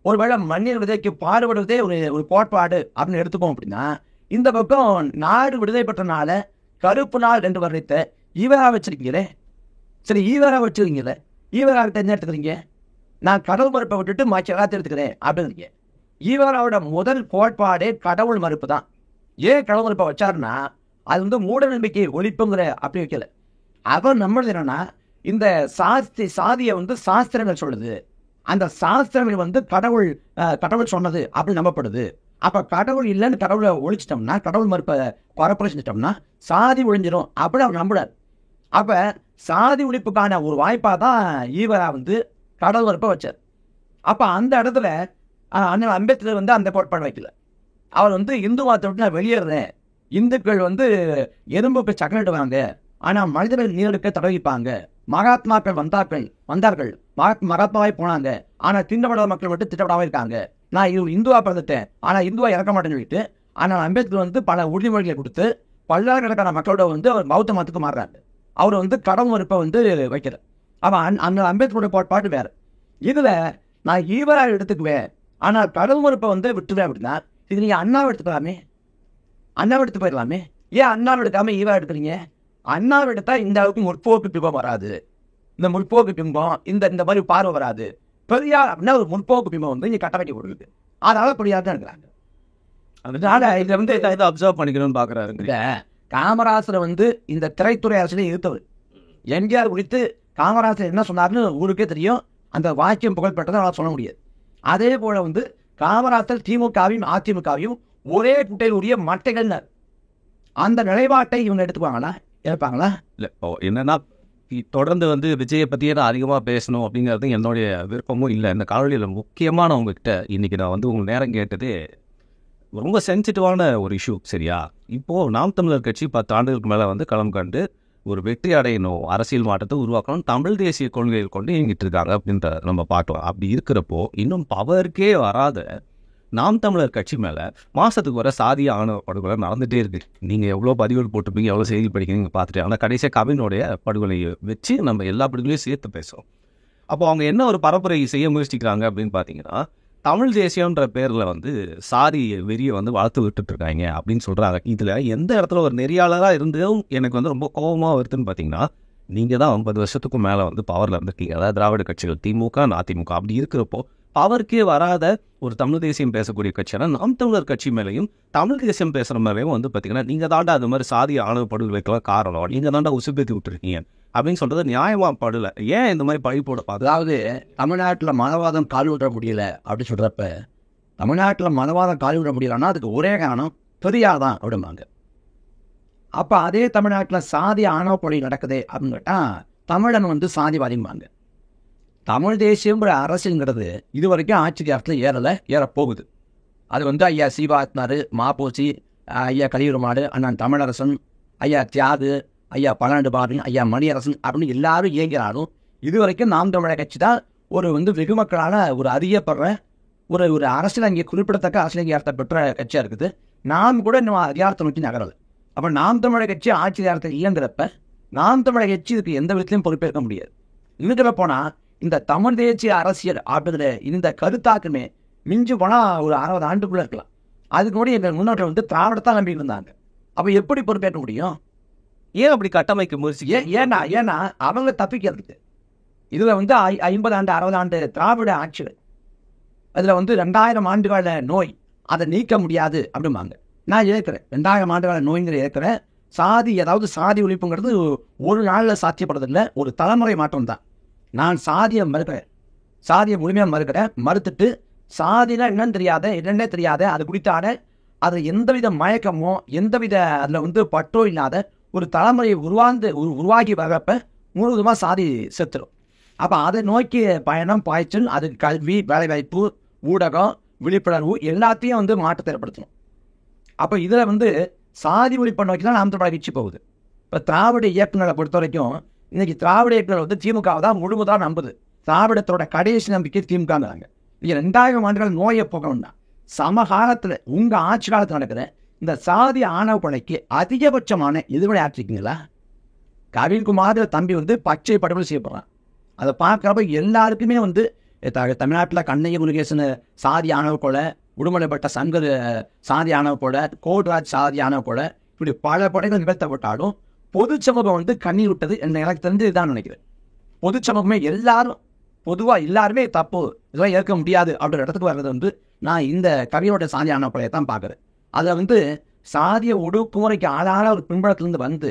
ஒருவேளை மண்ணின் விடுதலைக்கு பாடுபடுவதே ஒரு கோட்பாடு அப்படின்னு எடுத்துப்போம் அப்படின்னா, இந்த பக்கம் நாடு விடுதலை பெற்றனால கருப்பு நாள் என்று வர்ணித்த ஈவரா வச்சிருக்கீங்களே. சரி, ஈவரா வச்சிருக்கீங்களே, ஈவராகிட்ட என்ன எடுத்துக்கிறீங்க? நான் கடவுள் மறுப்பை விட்டுட்டு மற்ற எல்லாத்தையும் எடுத்துக்கிறேன் அப்படிங்கிறீங்க. ஈவராவோட முதல் கோட்பாடே கடவுள் மறுப்பு தான். ஏன் கடவுள் மறுப்பை வச்சாருன்னா, அது வந்து மூட நம்பிக்கை ஒழிப்புங்கிற அப்படி வைக்கல. அவர் நம்மளது என்னன்னா, இந்த சாதியை வந்து சாஸ்திரங்கள் சொல்லுது, அந்த சாஸ்திரங்கள் வந்து கடவுள் சொன்னது அப்படின்னு நம்பப்படுது. அப்போ கடவுள் இல்லைன்னு கடவுளை ஒழிச்சிட்டோம்னா, கடவுள் மறுப்பை பரப்புரை செஞ்சிட்டோம்னா சாதி ஒழிஞ்சிடும் அப்படின்னு அவர் நம்புறாரு. அப்போ சாதி ஒழிப்புக்கான ஒரு வாய்ப்பாக தான் ஈவரா வந்து கடவுள் மறுப்பை வச்சார். அப்போ அந்த இடத்துல அண்ணன் அம்பேத்கர் வந்து அந்த கோட்பாடு வைக்கல. அவர் வந்து இந்து மதத்தை விட்டு நான் வெளியேறேன், இந்துக்கள் வந்து எறும்புக்கு சக்கரிடுவாங்க, ஆனால் மனிதர்கள் நீரெடுக்க தடவிப்பாங்க, மகாத்மாக்கள் வந்தார்கள், மகாத்மாவாய் போனாங்க, ஆனால் திண்டப்படாத மக்கள் மட்டும் திட்டப்படாமல் இருக்காங்க, நான் இந்துவா பிறந்துட்டேன் ஆனால் இந்துவா இறக்க மாட்டேன்னு சொல்லிட்டு ஆனால் அம்பேத்கர் வந்து பல உறுதிமொழிகளை கொடுத்து பல்லாயிரக்கணக்கான மக்களோட வந்து அவர் பௌத்த மதத்துக்கு மாறுறாரு. அவர் வந்து கடவுள் மறுப்பை வந்து வைக்கிறார். அவன் அந்த அம்பேத்கரோட கோட்பாடு வேறு. இதில் நான் ஈவரா எடுத்துக்குவேன், ஆனால் கடவுள் மறுப்பை வந்து விட்டுருவேன் அப்படின்னா, இது நீங்கள் அண்ணாவை எடுத்து போயிடலாமே. ஏன் அண்ணாவை எடுக்காமல் ஈவரா எடுக்கிறீங்க? அண்ணாவை எடுத்தால் இந்த அளவுக்கு முற்போக்கு பிம்பம் வராது. இந்த முற்போக்கு பிம்பம் இந்த மாதிரி பார்வை வராது. பெரியார் அப்படின்னா ஒரு முற்போக்கு பிம்பம் வந்து இங்கே கட்ட வைக்க கொடுக்குது. அதனால பெரியார் தான் இருக்கிறாங்க. அதனால இதில் வந்து இதை அப்சர்வ் பண்ணிக்கணும்னு பார்க்குறாருங்க. காமராசரை வந்து இந்த திரைத்துறை அரசியலை எதிர்த்தவர். எம்ஜிஆர் குறித்து காமராசர் என்ன சொன்னார்னு ஊருக்கே தெரியும். அந்த வாக்கியம் புகழ்பெற்றதை அவரால் சொல்ல முடியாது. அதே போல வந்து காமராசர் திமுகவையும் அதிமுகவையும் ஒரே குட்டையில் உரிய மட்டைகள்னார். அந்த நிலைப்பாட்டை இவங்க எடுப்பாங்களா? இல்லை, என்னன்னா தொடர்ந்து வந்து விஜயை பற்றியே நான் அதிகமாக பேசணும் அப்படிங்கிறது என்னுடைய விருப்பமும் இல்லை. இந்த காணொலியில் முக்கியமாக நான் உங்ககிட்ட இன்றைக்கி நான் வந்து உங்கள் நேரம் கேட்டது ரொம்ப சென்சிட்டிவான ஒரு இஷ்யூ. சரியா? இப்போது நாம் தமிழர் கட்சி 10 ஆண்டுகளுக்கு மேலே வந்து களம் கண்டு ஒரு வெற்றி அடையணும், அரசியல் மாற்றத்தை உருவாக்கணும், தமிழ் தேசிய கொள்கைகள் கொண்டு இயங்கிட்டு இருக்காங்க அப்படின்ற நம்ம பார்த்தோம். அப்படி இருக்கிறப்போ இன்னும் பவருக்கே வராத நாம் தமிழர் கட்சி மேலே மாதத்துக்கு வர சாதிய ஆணவ படுகொலை நடந்துகிட்டே இருக்கு. நீங்கள் எவ்வளோ பதிவுகள் போட்டிருப்பீங்க, எவ்வளோ செய்தி படிக்கிறீங்க பார்த்துட்டு, ஆனால் கடைசியாக கவினுடைய படுகொலையை வச்சு நம்ம எல்லா படுகொலையும் சேர்த்து பேசுகிறோம். அப்போ அவங்க என்ன ஒரு பரப்புரை செய்ய முயற்சிக்கிறாங்க அப்படின்னு பார்த்தீங்கன்னா, தமிழ் தேசியன்ற பேரில் வந்து சாதி வெறியை வந்து வளர்த்து விட்டுட்டு இருக்காங்க அப்படின்னு சொல்கிறாங்க. இதில் எந்த இடத்துல ஒரு நெறியாளராக இருந்தும் எனக்கு வந்து ரொம்ப கோபமாக வருதுன்னு பார்த்தீங்கன்னா, நீங்கள் தான் 50 வருஷத்துக்கும் மேலே வந்து பவரில் இருந்திருக்கீங்க. அதாவது திராவிட கட்சிகள் திமுக, அதிமுக. அப்படி இருக்கிறப்போ பவருக்கே வராத ஒரு தமிழ் தேசியம் பேசக்கூடிய கட்சியான நாம் தமிழர் கட்சி மேலேயும் தமிழ் தேசியம் பேசுகிற மேலேயும் வந்து பார்த்தீங்கன்னா, நீங்கள் தாண்டா அது மாதிரி சாதிய ஆணவ படுகொலைக்கெல்லாம் காரணம், நீங்கள் தாண்டா உசுப்பேத்தி விட்டுருக்கீங்க அப்படின்னு சொல்கிறது நியாயமாக படலை. ஏன் இந்த மாதிரி பழி போட பார்த்து? அதாவது தமிழ்நாட்டில் மதவாதம் கால் விட முடியல அப்படின்னு சொல்கிறப்ப, தமிழ்நாட்டில் மதவாதம் கால் விட முடியலன்னா அதுக்கு ஒரே காரணம் பெரியார் தான் அப்படிம்பாங்க. அப்போ அதே தமிழ்நாட்டில் சாதி ஆணவ கொலை நடக்குது அப்படின்னு கேட்டால் தமிழன் வந்து சாதிவாதிம்பாங்க. தமிழ் தேசியங்கிற அரசுங்கிறது இது வரைக்கும் ஆட்சி காலத்தில் ஏறப்போகுது. அது வந்து ஐயா சீபாத்னார், மாப்போசி, ஐயா கலியுருமாடு, அண்ணன் தமிழரசன், ஐயா தியாகு, ஐயா பல்லாண்டு பாரதி, ஐயா மணியரசன் அப்படின்னு எல்லாரும் இயங்கிறாலும் இது வரைக்கும் நாம் தமிழர் கட்சி தான் ஒரு வந்து வெகுமக்களால் ஒரு அறியப்படுற ஒரு அரசியல் அங்கே குறிப்பிடத்தக்க அரசியல் அங்கீகாரத்தை பெற்ற கட்சியாக இருக்குது. நாம் கூட இன்னும் அதிகாரத்தை நோக்கி நகரலை. அப்போ நாம் தமிழர் கட்சி ஆட்சி அதிகாரத்தை இயங்குறப்ப நாம் தமிழர் கட்சி இதுக்கு எந்த விதத்திலையும் பொறுப்பேற்க முடியாது. இன்னும் போனால் இந்த தமிழ் தேசிய அரசியல் அப்படிங்கிற இந்த கருத்தாக்குமே மிஞ்சி போனால் ஒரு 60 ஆண்டுக்குள்ளே இருக்கலாம். அதுக்கு கூட எங்கள் முன்னோட்டம் வந்து திராவிடத்தான் நம்பிட்டு இருந்தாங்க. அப்போ எப்படி பொறுப்பேற்க முடியும்? ஏன் அப்படி கட்டமைக்க முயற்சி? ஏன்னா அவங்க தப்பிக்கிறதுக்கு இதில் வந்து 50 ஆண்டு 60 ஆண்டு திராவிட ஆட்சிகள், அதில் வந்து 2000 ஆண்டுகால நோய், அதை நீக்க முடியாது அப்படிம்பாங்க. நான் ஏற்கிறேன், 2000 ஆண்டுகால நோய்ங்கிற ஏற்கிறேன். ஏதாவது சாதி ஒழிப்புங்கிறது ஒரு நாளில் சாத்தியப்படுறதில்லை, ஒரு தலைமுறை மாற்றம் தான். நான் சாதியை மறுக்கிறேன், சாதியை முழுமையாக மறுக்கிறேன். மறுத்துட்டு சாதினா என்னன்னே தெரியாத அது குறித்தான அது எந்தவித மயக்கமோ எந்தவித அதில் வந்து பற்றோ இல்லாத ஒரு தலைமுறையை உருவாகி வர்றப்ப முழுவதுமாக சாதி செத்துடும். அப்போ அதை நோக்கி பயணம், பாய்ச்சல், அது கல்வி, வேலைவாய்ப்பு, ஊடகம், விழிப்புணர்வு எல்லாத்தையும் வந்து மாற்றத்தை ஏற்படுத்தணும். அப்போ இதில் வந்து சாதி ஒழிப்பை நோக்கி தான் நாம் தமிழர் கட்சி போகுது. இப்போ திராவிட இயக்கங்களை பொறுத்த வரைக்கும் இன்னைக்கு திராவிட இயக்கங்கள் வந்து திமுகவை தான் முழுவதாக நம்புது. திராவிடத்தோட கடைசி நம்பிக்கை திமுகங்கிறாங்க. நீங்கள் 2000 ஆண்டுகள் நோயை போகணும்னா சமகாலத்தில் உங்கள் ஆட்சி காலத்தில் நடக்கிற இந்த சாதி ஆணவ கொலைக்கு அதிகபட்சமான எதிர்வினை ஆற்றிருக்கீங்களா? கவின்குமார் தம்பி வந்து பச்சை படுகொலை செய்யப்படுறான். அதை பார்க்குறப்ப எல்லாருக்குமே வந்து தமிழ்நாட்டில் கண்ணைய முருகேசன் சாதி ஆணவ கொலை, உடுமலைப்பட்ட சங்கர் சாதி ஆணவ கொலை, கோட்ராஜ் சாதி ஆணவ கொலை, இப்படி பல கொலைகள் நிகழ்த்தப்பட்டாலும் பொது சமூகம் வந்து கண்ணீர் விட்டது எனக்கு தெரிஞ்சு தான் நினைக்கிறேன். பொது சமூகமே எல்லாருமே தப்பு, இதெல்லாம் ஏற்க முடியாது அப்படின்ற இடத்துக்கு வர்றது வந்து நான் இந்த கவியோட சாதி ஆணவ கொலையை தான் பார்க்குறேன். அதில் வந்து சாதிய ஒடுக்குமுறைக்கு ஆளான ஒரு பின்புலத்திலிருந்து வந்து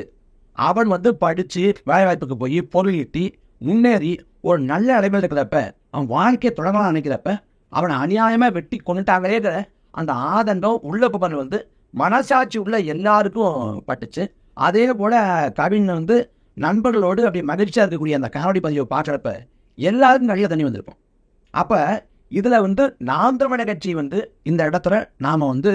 அவன் வந்து படித்து வேலைவாய்ப்புக்கு போய் பொருள் ஈட்டி முன்னேறி ஒரு நல்ல அளவில் இருக்கிறப்ப, அவன் வாழ்க்கையை தொடங்கலாம் நினைக்கிறப்ப அவனை அநியாயமாக வெட்டி கொண்டுட்டாங்களே அந்த ஆதங்கம் உள்ள புகழ் வந்து மனசாட்சி உள்ள எல்லாருக்கும் பட்டுச்சு. அதே போல் கவின் வந்து நண்பர்களோடு அப்படி மகிழ்ச்சியாக இருக்கக்கூடிய அந்த காணொலி பதிவை பார்க்குறப்ப எல்லாருக்கும் நிறைய தண்ணி வந்திருக்கும். அப்போ இதில் வந்து நாம் தமிழர் கட்சி வந்து இந்த இடத்துல நாம் வந்து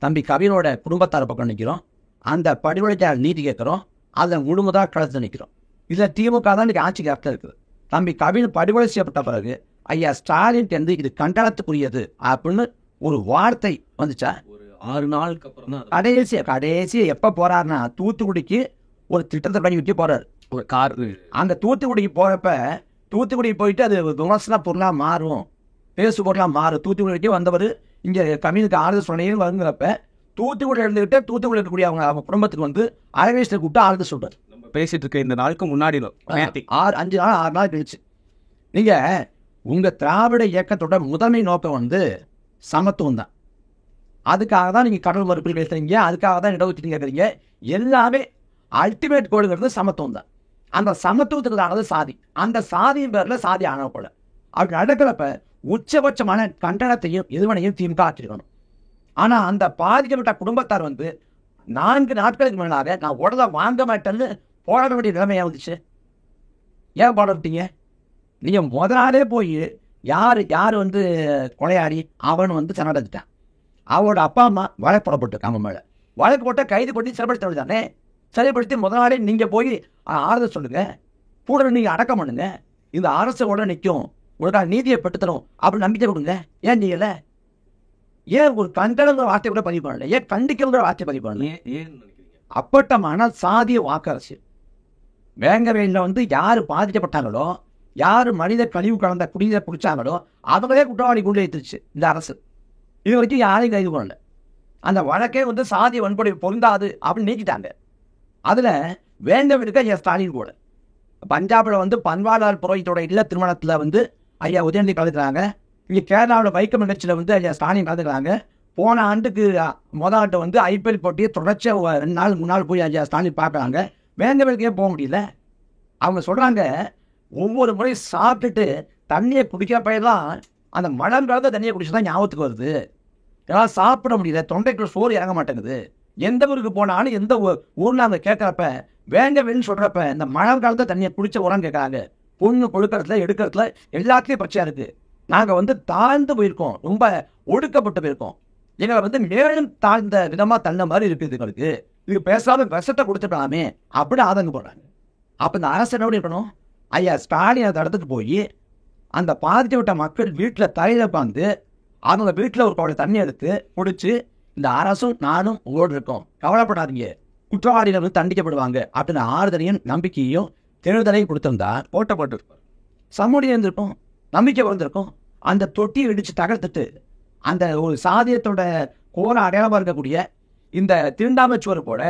தம்பி கவினோட குடும்பத்தார பக்கம் நிற்கிறோம், அந்த படுகொலைக்காக நீதி கேட்குறோம், அதை முழுமுதாக கலந்து நிற்கிறோம். இதில் திமுக தான் இன்றைக்கி ஆட்சிக்கு அர்த்தம் இருக்குது. தம்பி கவின் படுகொலை செய்யப்பட்ட பிறகு ஐயா ஸ்டாலின் வந்து இது கண்டனத்துக்குரியது அப்படின்னு ஒரு வார்த்தை வந்துச்சா? ஒரு 6 நாளுக்கு அப்புறம் தான் கடைசி எப்போ போகிறாருன்னா தூத்துக்குடிக்கு ஒரு திட்டத்தை பண்ணி விட்டு போகிறார். ஒரு கார் அந்த தூத்துக்குடிக்கு போகிறப்ப தூத்துக்குடிக்கு போயிட்டு அது விமர்சன பொருளாக மாறும், பேசு பொருளாக மாறும். தூத்துக்குடிக்கு வந்தவர் இங்கே கம்யூனிக்கு ஆறுதல் சொன்னையும் வருங்கிறப்ப தூத்துக்குடி இருந்துக்கிட்டு தூத்துக்குடி இருக்கக்கூடிய அவங்க குடும்பத்துக்கு வந்து அரவேஷத்தை கூப்பிட்டு ஆறுதல் சொல்கிறார். நம்ம பேசிட்டு இருக்க இந்த நாளுக்கு முன்னாடி 5 நாள் 6 நாள் கழிச்சு நீங்கள் உங்கள் திராவிட இயக்கத்தோட முதன்மை நோக்கம் வந்து சமத்துவம் தான். அதுக்காக தான் நீங்கள் கடல் மறுப்பில் பேசுகிறீங்க, அதுக்காக தான் இடஒதுக்கீடு கேட்குறீங்க. எல்லாமே அல்டிமேட் கோடுங்கிறது சமத்துவம் தான். அந்த சமத்துவத்துக்கு தானது சாதி, அந்த சாதியின் பேரில் சாதி ஆணவ கொலை அப்படி நடக்கிறப்ப உச்சபட்சமான கண்டனத்தையும் எதிர்வனையும் திமுக ஆற்றிக்கணும். ஆனால் அந்த பாதிக்கப்பட்ட குடும்பத்தார் வந்து 4 நாட்களுக்கு மேலாக நான் உடலை வாங்க மாட்டேன்னு போராட வேண்டிய நிலைமையாக வந்துச்சு. ஏன் போராட விட்டீங்க? நீங்கள் முதலாளே போய் யார் வந்து கொலையாடி அவன் வந்து சரணடைஞ்சிட்டான். அவரோட அப்பா அம்மா வழக்கு போடப்பட்டிருக்காங்க. மேலே வழக்கு போட்டால் கைது பண்ணி சிறைப்படுத்த தானே. சிறைப்படுத்தி முதல் நாளே நீங்கள் போய் ஆறுதல் சொல்லுங்க, கூட நீங்கள் அடக்கம் பண்ணுங்க, இந்த அரசோட நிற்கும், உங்களுக்கான நீதியை பெற்றுத்தரும் அப்படின்னு நம்பிக்கை கொடுங்க. ஏன் நீங்கள ஏன் ஒரு கண்டனங்கிற வார்த்தை கூட பதிவு பண்ணல? ஏன் கண்டிக்கிற வார்த்தை பதிவு பண்ணல? அப்பட்டமான சாதிய வாக்கு அரசியல். வேங்கவேலில் வந்து யார் பாதிக்கப்பட்டாங்களோ, யார் மனித கழிவு கலந்த குடிநீரை குடிச்சாங்களோ அவங்களே குற்றவாளி கொண்டு வைத்துருச்சு இந்த அரசு. இது வரைக்கும் யாரையும் கைது பண்ணல. அந்த வழக்கே வந்து சாதிய வன்கொடை பொருந்தாது அப்படின்னு நீக்கிட்டாங்க. அதில் வேங்கவேலுக்கு ஐயா ஸ்டாலின் கூட பஞ்சாபில் வந்து பன்வாரிலால் புரோஹித்தோட இல்ல திருமணத்தில் வந்து ஐயா உதயநிதி கலந்துக்கிறாங்க. இங்கே கேரளாவில் வைக்கம் நிகழ்ச்சியில் வந்து ஐயா ஸ்டாலின் கலந்துக்கிறாங்க. போன ஆண்டுக்கு முதல் ஆண்டு வந்து IPL போட்டியை தொடர்ச்சியாக 2 நாள் 3 நாள் போய் ஐயா ஸ்டாலின் பார்க்குறாங்க. வேங்கவேலுக்கே போக முடியல. அவங்க சொல்கிறாங்க, ஒவ்வொரு முறை சாப்பிட்டுட்டு தண்ணியை குடிக்கிற பயிரெல்லாம் அந்த மழம் கலந்த தண்ணியை குடிச்சு தான் ஞாபகத்துக்கு வருது. ஏன்னா சாப்பிட முடியல, தொண்டைக்குள்ள சோறு இறங்க மாட்டேங்குது. எந்த ஊருக்கு போனாலும் எந்த ஊரில் அவங்க கேட்குறப்ப வேங்கவேல்னு சொல்கிறப்ப இந்த மழம் கலந்த தண்ணியை குடிச்ச உரம் கேட்குறாங்க. பொண்ணு கொடுக்கறதுல எடுக்கிறதுல எல்லாத்துலேயும் பிரச்சனையாக இருக்குது. நாங்கள் வந்து தாழ்ந்து போயிருக்கோம், ரொம்ப ஒடுக்கப்பட்டு போயிருக்கோம். எங்களை வந்து மேலும் தாழ்ந்த விதமாக தள்ள மாதிரி இருக்குது. எங்களுக்கு இதுக்கு பேசாத விஷத்தை கொடுத்துக்கலாமே அப்படின்னு ஆதங்கம் போடுறாங்க. அப்போ இந்த அரசு என்ன இருக்கணும்? ஐயா ஸ்டாலின் அந்த இடத்துக்கு போய் அந்த பாதிக்கப்பட்ட மக்கள் வீட்டில் தரையில் உட்காந்து அவங்க வீட்டில் ஒரு குடம் தண்ணி எடுத்து குடிச்சு, இந்த அரசும் நானும் உங்களோடு இருக்கோம், கவலைப்படாதீங்க, குற்றவாளிகள் வந்து தண்டிக்கப்படுவாங்க அப்படின்னு ஆறுதலையும் நம்பிக்கையும் தேர்தலையும் கொடுத்திருந்தா போட்டப்பட்டு சமூகம் இருந்திருக்கும், நம்பிக்கை வந்திருக்கும். அந்த தொட்டியை இடித்து தகர்த்துட்டு அந்த ஒரு சாதியத்தோட கோர அடையாளமாக இருக்கக்கூடிய இந்த திருண்டாமச்சுவர் போல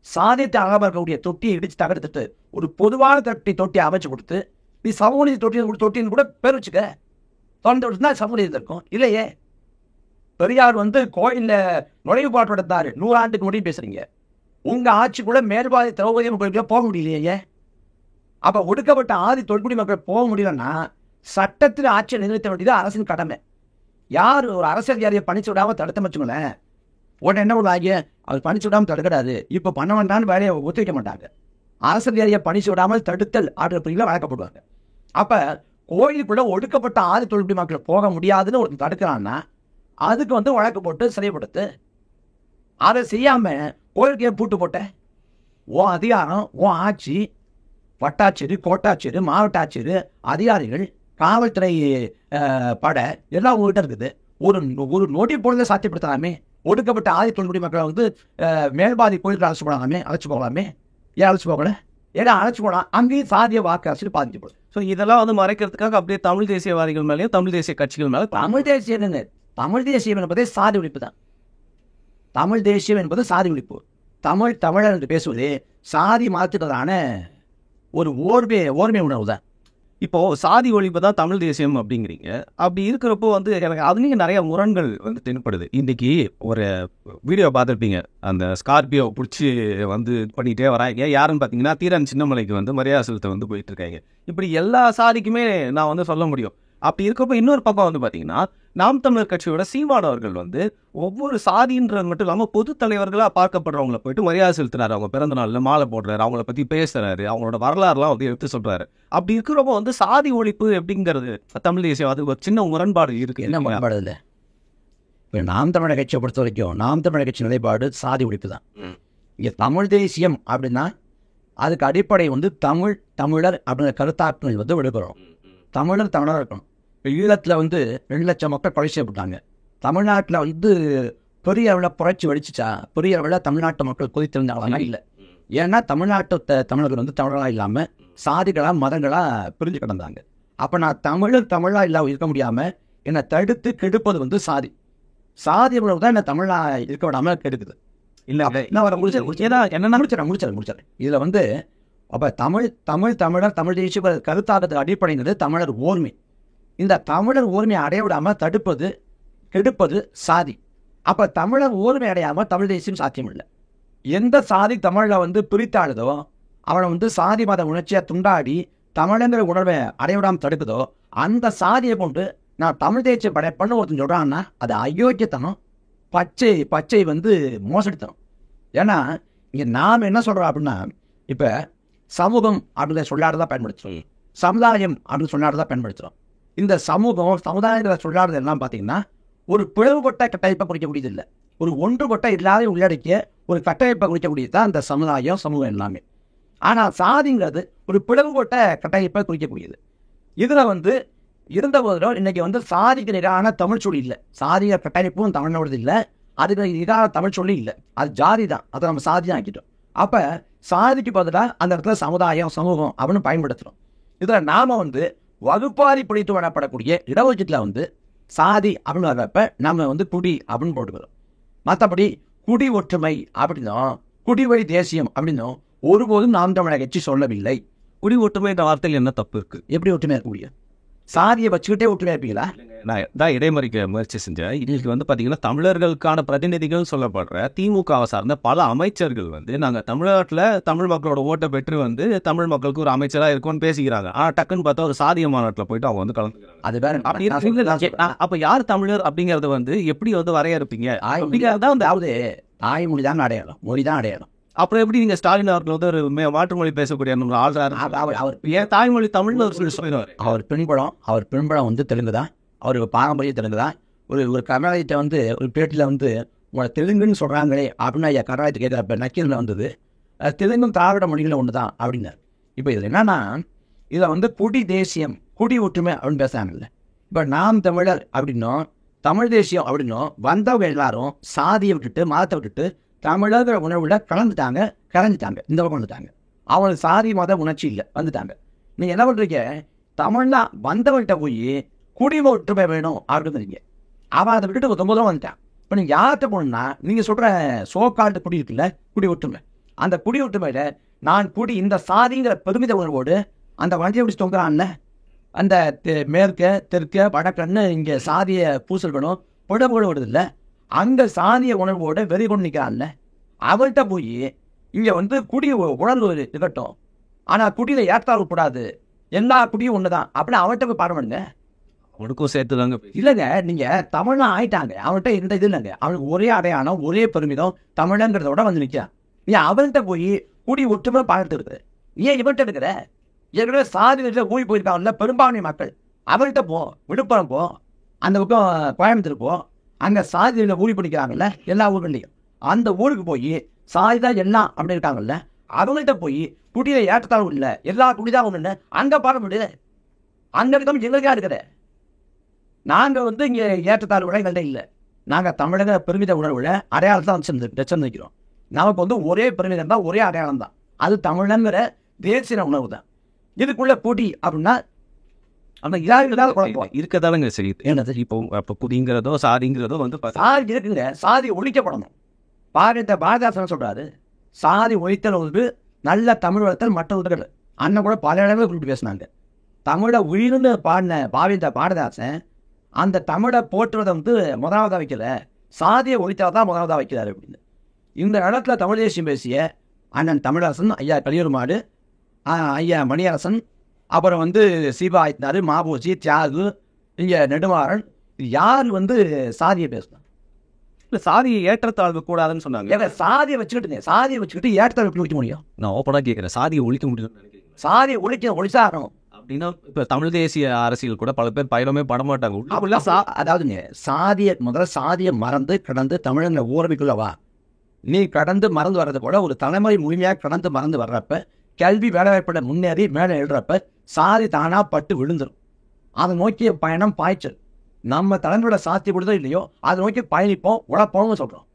சாதியத்தை அழகாக இருக்கக்கூடிய தொட்டியை இடித்து தகர்த்துட்டு ஒரு பொதுவான தொட்டியை அமைச்சு கொடுத்து நீ சமூக தொட்டின்னு கூட பேர் வச்சுக்க, தொடர்ந்து விட்டுனா சமூக இருக்கும். இல்லையே, பெரியார் வந்து கோயிலில் நுழைவு பாட்டு நடத்தாரு, 100 ஆண்டுக்கு முடியும் பேசுறீங்க. உங்க ஆட்சி கூட மேல்பாதி திரௌபதி கோயிலுக்குள்ள போக முடியலையே. அப்ப ஒடுக்கப்பட்ட ஆதி தொல்குடி மக்கள் போக முடியலன்னா சட்டத்தில் ஆட்சியை நிறுத்த வேண்டியது அரசின் கடமை. யார் ஒரு அரசியல்வாதியை பணிச்சு விடாம தடுத்த வச்சுங்களேன், உடனே என்ன விடுவாங்க, அவர் பணிச்சு விடாமல் தடுக்கிறாரு, இப்போ பண்ண வேண்டான்னு வேலையை ஒத்துழைக்க மாட்டாங்க. அரசியல்வாதியை பணிச்சு விடாமல் தடுத்தல் ஆகிய பிரிவில் வழக்கப்படுவாங்க. அப்ப கோயிலுக்குள்ள ஒடுக்கப்பட்ட ஆதி தொல்குடி மக்கள் போக முடியாதுன்னு ஒரு தடுக்கிறான்னா அதுக்கு வந்து வழக்கு போட்டு சிறைப்படுத்து. அதை செய்யாம கோயிலுக்கு பூட்டு போட்ட உன் அதிகாரம், உன் ஆட்சி, வட்டாட்சியர், கோட்டாட்சியர், மாவட்ட ஆட்சியர், அதிகாரிகள், காவல்துறை படை எல்லாம் உங்ககிட்ட இருக்குது. ஒரு நோட்டி போடுறதை சாத்தியப்படுத்தலாமே. ஒடுக்கப்பட்ட ஆதி தொல்குடி மக்களை வந்து மேல்பாதி கோயிலுக்கு அழைச்சி போகலாமே, அழைச்சி போகலாமே. ஏன் அழைச்சி போகல? ஏன்னா அழைச்சி போகலாம், அங்கேயும் சாதிய வாக்கு அரசியல் பாதிக்கப்படும். ஸோ இதெல்லாம் வந்து மறைக்கிறதுக்காக அப்படியே தமிழ் தேசியவாதிகள் மேலேயும் தமிழ் தேசிய கட்சிகள் மேலே தமிழ் தேசியம் என்பதே சாதி ஒழிப்பு தான். தமிழ் தேசியம் என்பது சாதி ஒழிப்பு. தமிழர் என்று பேசுவது சாதி மாற்றுறதான ஒரு ஓர்மை உணர்வு தான். இப்போ சாதி ஒழிப்பு தான் தமிழ் தேசியம் அப்படிங்கிறீங்க. அப்படி இருக்கிறப்போ வந்து எனக்கு அதுலேயும் நிறைய முரண்கள் வந்து தென்படுது. இன்னைக்கு ஒரு வீடியோ பார்த்துருப்பீங்க, அந்த ஸ்கார்பியோ பிடிச்சி வந்து பண்ணிகிட்டே வராங்க. யாருன்னு பார்த்தீங்கன்னா தீரன் சின்னமலைக்கு வந்து மரியாதை செலுத்த வந்து போயிட்டு இருக்காங்க. இப்படி எல்லா சாதிக்குமே நான் வந்து சொல்ல முடியும். அப்படி இருக்கப்போ இன்னொரு பக்கம் வந்து பார்த்தீங்கன்னா நாம் தமிழர் கட்சியோட சீமான் அவர்கள் வந்து ஒவ்வொரு சாதின்றது மட்டும் இல்லாமல் பொது தலைவர்களாக பார்க்கப்படுறவங்களை போயிட்டு மரியாதை செலுத்துறாரு, அவங்க பிறந்த நாளில் மாலை போடுறாரு, அவங்கள பற்றி பேசுறாரு, அவங்களோட வரலாறுலாம் வந்து எடுத்து சொல்றாரு. அப்படி இருக்கிறப்போ வந்து சாதி ஒழிப்பு எப்படிங்கிறது தமிழ் தேசியம் அது ஒரு சின்ன முரண்பாடு இருக்கு. என்ன முரண்பாடு இல்லை? இப்போ நாம் தமிழர் கட்சியை பொறுத்த வரைக்கும் நாம் தமிழர் கட்சி நிலைப்பாடு சாதி ஒழிப்பு தான். இங்கே தமிழ் தேசியம் அப்படின்னா அதுக்கு அடிப்படை வந்து தமிழர் அப்படிங்கிற கருத்தாக்கங்கள் வந்து விடுபடுறோம். தமிழர் இருக்கணும். இப்போ ஈழத்தில் வந்து 2 லட்சம் மக்கள் கொலை செய்யப்பட்டாங்க. தமிழ்நாட்டில் வந்து பெரிய அளவில் புரட்சி வெடிச்சிச்சா? பெரிய அளவில் தமிழ்நாட்டு மக்கள் கொதித்திருந்தாங்களா? இல்லை. ஏன்னா தமிழ்நாட்டு தமிழர்கள் வந்து தமிழராக இல்லாமல் சாதிகளாக மதங்களாக பிரிஞ்சு கிடந்தாங்க. அப்போ நான் தமிழாக இல்லாமல் இருக்க முடியாமல் என்னை தடுத்து கெடுப்பது வந்து சாதி உணவு தான் என்னை தமிழாக இருக்க விடாமல் கெடுக்குது. இல்லை முடிச்சிடறேன். இதில் வந்து அப்போ தமிழர் தமிழ் தேசிய கருத்தாக்கத்துக்கு அடிப்படைங்கிறது தமிழர் ஓர்மை. இந்த தமிழர் ஓர்மையை அடைய விடாமல் தடுப்பது கெடுப்பது சாதி. அப்போ தமிழர் ஓர்மை அடையாமல் தமிழ் தேசியம் சாத்தியம் இல்லை. எந்த சாதி தமிழில் வந்து பிரித்தாடுதோ அவனை வந்து சாதி மத உணர்ச்சியை துண்டாடி தமிழங்கிற உணர்வை அடையவிடாமல் தடுக்குதோ அந்த சாதியை கொண்டு நான் தமிழ் தேசிய படைப்பண்ணு ஒருத்தன் சொல்கிறான்னா அது அயோக்கியத்தனம், பச்சை வந்து மோசடித்தனம். ஏன்னா இங்கே நாம் என்ன சொல்கிறோம் அப்படின்னா, இப்போ சமூகம் அப்படிங்கிற சொல்லாடுதான் பயன்படுத்துகிறோம், சமுதாயம் அப்படின்னு சொல்லாடுதான் பயன்படுத்துகிறோம். இந்த சமுதாயத்தில் சொல்லாடுறது எல்லாம் பார்த்தீங்கன்னா ஒரு பிளவுபட்ட டைப்பை குறிக்கக்கூடியது இல்லை, ஒரு ஒன்றுபட்ட எல்லாரையும் உள்ளடக்கிய ஒரு கட்டமைப்பை குறிக்கக்கூடியது தான் அந்த சமுதாயம் சமூகம் எல்லாமே. ஆனால் சாதிங்கிறது ஒரு பிளவுபட்ட கட்டமைப்பை குறிக்கக்கூடியது. இதில் வந்து இருந்த போதிலும் இன்னைக்கு வந்து சாதிக்கு நிகரான தமிழ் சொல்லி இல்லை, சாதிய கட்டமைப்பும் தமிழோடது இல்லை, அதுக்கு நிகரான தமிழ் சொல்லி இல்லை, அது ஜாதி தான், அதை நம்ம சாதி தான் ஆக்கிட்டோம். அப்போ சாதிக்கு பதிலாக அந்த இடத்துல சமுதாயம் சமூகம் அப்படின்னு பயன்படுத்துகிறோம். இதில் நாம் வந்து வகுப்பாரி பிடித்து வரப்படக்கூடிய இடஒதுக்கீட்டில் வந்து சாதி அப்படின்னு வர்றப்ப நம்ம வந்து குடி அப்படின்னு போட்டுக்கிறோம். மற்றபடி குடி ஒற்றுமை அப்படின்னும் குடிவழி தேசியம் அப்படின்னும் ஒருபோதும் நாம் தமிழக கட்சி சொல்லவில்லை. குடி ஒற்றுமை இந்த வார்த்தையில் என்ன தப்பு இருக்கு? எப்படி ஒற்றுமையாக இருக்க முடியும்? சாதியை வச்சுக்கிட்டே ஒற்றுமையாக இருப்பீங்களா? நான் தான் இடைமறிக்க முயற்சி செஞ்சேன். இன்னைக்கு வந்து பார்த்தீங்கன்னா தமிழர்களுக்கான பிரதிநிதிகள் சொல்லப்படுற திமுகவை சார்ந்த பல அமைச்சர்கள் வந்து நாங்கள் தமிழ்நாட்டில் தமிழ் மக்களோட ஓட்டை பெற்று வந்து தமிழ் மக்களுக்கு ஒரு அமைச்சராக இருக்கும்னு பேசிக்கிறாங்க. ஆனால் டக்குன்னு பார்த்தா ஒரு சாதிய மாநாட்டில் போயிட்டு அவங்க வந்து கலந்துக்கிறாங்க. அது வேற. அப்போ யார் தமிழர் அப்படிங்கிறத வந்து எப்படி வந்து வரையறுப்பீங்க? அப்படிங்கிறதான் வந்து அதாவது தாய்மொழி தான் அடையாளம், மொழி தான் அடையாளம். அப்புறம் எப்படி நீங்கள் ஸ்டாலின் அவர்கள் வந்து ஒரு மாற்றுமொழி பேசக்கூடிய அவர் ஏன் தாய்மொழி தமிழ்னு ஒரு சொல்லி சொல்லிடுவார். அவர் பின்புலம் வந்து தெலுங்கு தான், அவர் பாரம்பரிய தெலுங்கு தான். ஒரு கர்நாடகத்தை வந்து ஒரு பேட்டியில் வந்து உங்களை தெலுங்குன்னு சொல்கிறாங்களே அப்படின்னு ஐயா கர்நாடகத்தை கேட்குறப்ப நக்கீரில் வந்தது தெலுங்கும் திராவிட மொழிகளில் ஒன்று தான் அப்படின்னார். இப்போ இதில் என்னன்னா, இதில் வந்து குடி தேசியம் குடி ஒற்றுமை அப்படின்னு பேசுகிறாங்கல்ல. இப்போ நாம் தமிழர் அப்படின்னும் தமிழ் தேசியம் அப்படின்னும் வந்தவங்க எல்லாரும் சாதியை விட்டுட்டு மதத்தை விட்டுட்டு தமிழர் உணர்வுல கலந்துட்டாங்க, கரைஞ்சிட்டாங்க, இந்த பக்கம் வந்துட்டாங்க. அவங்களுக்கு சாதி மத உணர்ச்சி இல்லை, வந்துட்டாங்க. நீங்கள் என்ன பண்ணுறீங்க, தமிழ்னா வந்தவன்கிட்ட போய் குடி ஒற்றுமை வேணும் அப்படிங்கிறீங்க. அவன் அதை விட்டுட்டு 9 வந்துட்டான். இப்போ நீங்கள் யார்கிட்ட போகணுன்னா, நீங்கள் சொல்கிற சோக்கால்டு குடி இருக்குல்ல, குடி ஒற்றுமை, அந்த குடி ஒற்றுமையில் நான் குடி இந்த சாதிங்கிற பெருமித உணர்வோடு அந்த வண்டியை பிடிச்சி தொங்குறான்ல, அந்த மேற்க தெற்க வடக்கன்னு இங்கே சாதியை பூசல்களும் புடம்புகளும் வருது இல்லை, அங்கே சாதிய உணர்வோடு வெறி கொண்டு நிற்கிறான்ல, அவர்கிட்ட போய் இங்கே வந்து குடி உணர்வு இருக்கட்டும், ஆனால் குடியில் ஏற்றால் கூடாது, எல்லா குடியும் ஒன்று தான் அப்படின்னு அவர்கிட்ட போய் பாருங்க. அவனுக்கும் சேர்த்து தாங்க இல்லைங்க, நீங்கள் தமிழ்லாம் ஆயிட்டாங்க, அவன்கிட்ட எந்த இது இல்லைங்க, அவனுக்கு ஒரே அடையாளம் ஒரே பெருமிதம் தமிழங்கிறத விட வந்து நிற்கிறான். ஏன் அவர்கிட்ட போய் குடி ஒற்றுமை பார்த்து இருக்குது, ஏன் இவன்கிட்ட இருக்கிற ஏற்கனவே சாதி வீட்டில் ஊழி போயிருக்காங்கல்ல பெரும்பான்மை மக்கள், அவர்கிட்ட போ, விழுப்புரம் போ, அந்த பக்கம் கோயம்புத்தூர் போ, அங்கே சாதியில் ஊழி பிடிக்கிறாங்கல்ல எல்லா ஊர்கள்லையும், அந்த ஊருக்கு போய் சாதி தான் எல்லாம் அப்படி இருக்காங்கல்ல, அவங்கள்ட்ட போய் குடியில ஏற்றத்தாழ்வு இல்லை, எல்லா குடிதான் ஒன்று, அங்கே பாட முடியுது, அங்கே இருக்கோம் எங்களுக்கா இருக்கிற. நாங்கள் வந்து இங்கே ஏற்றத்தாழ்வு விட எங்கள்கிட்ட இல்லை, நாங்கள் தமிழக பெருமித உணர்வுல அடையாளத்தை வச்சிருந்துக்கிறோம். நமக்கு வந்து ஒரே பெருமிதம் தான், ஒரே அடையாளம் தான், அது தமிழங்கிற தேசிய உணர்வு தான். இதுக்குள்ள போட்டி அப்படின்னா அந்த இருக்கதானங்க சரி. என்னது இப்போ குடிங்கிறதோ சாதிங்கிறதோ வந்து சாதி இருக்குங்க, சாதி ஒழிக்கப்படணும். பாரதாசன் சொல்றாரு, சாதி ஒழித்தல் வந்து நல்ல தமிழ் வளர்த்தல் மற்ற உதவிகள். அண்ணன் கூட பல இடங்களில் குறிப்பிட்டு பேசினாங்க. தமிழை உயிர்னு பாடின பாரதாசன் அந்த தமிழை போற்றுவதை வந்து முதலாவதாக வைக்கல, சாதியை ஒழித்ததான் முதலாவதாக வைக்கிறாரு அப்படின்னு. இந்த இடத்துல தமிழ் தேசியம் பேசிய அண்ணன் தமிழரசன், ஐயா கலியூர்மாடு, ஐயா மணியரசன், அப்புறம் வந்து சீபா ஆயிட்டாரு, மாபூசி, தியாகு, இங்கே நெடுமாறன், யார் வந்து சாதியை பேசணும்? இல்லை சாதியை ஏற்றத்தாழ்வு கூடாதுன்னு சொன்னாங்க. சாதியை வச்சுக்கிட்டு ஏற்றத்தாழ்வு ஒழிக்க முடியும்? நான் ஓப்பனாக கேட்குறேன், சாதியை ஒழிக்க முடியும்னு நினைக்கிறேன். சாதியை ஒழிச்சாகணும் அப்படின்னா இப்போ தமிழ் தேசிய அரசியல் கூட பல பேர் பயணமே படமாட்டாங்க. அதாவதுங்க முதல்ல சாதியை மறந்து கடந்து தமிழங்க ஊரமைக்குள்ளவா, நீ கடந்து மறந்து வர்றது கூட ஒரு தலைமுறை முழுமையாக கடந்து மறந்து வர்றப்ப, கல்வி வேலைவாய்ப்பட முன்னேறி மேலே எழுறப்ப சாதி தானா பட்டு விழுந்துடும். அதை நோக்கிய பயணம் பாய்ச்சல். நம்ம தலைமுறையோட சாத்தியப்படுதோ இல்லையோ அதை நோக்கி பயணிப்போம், உழப்போம்னு சொல்கிறோம்.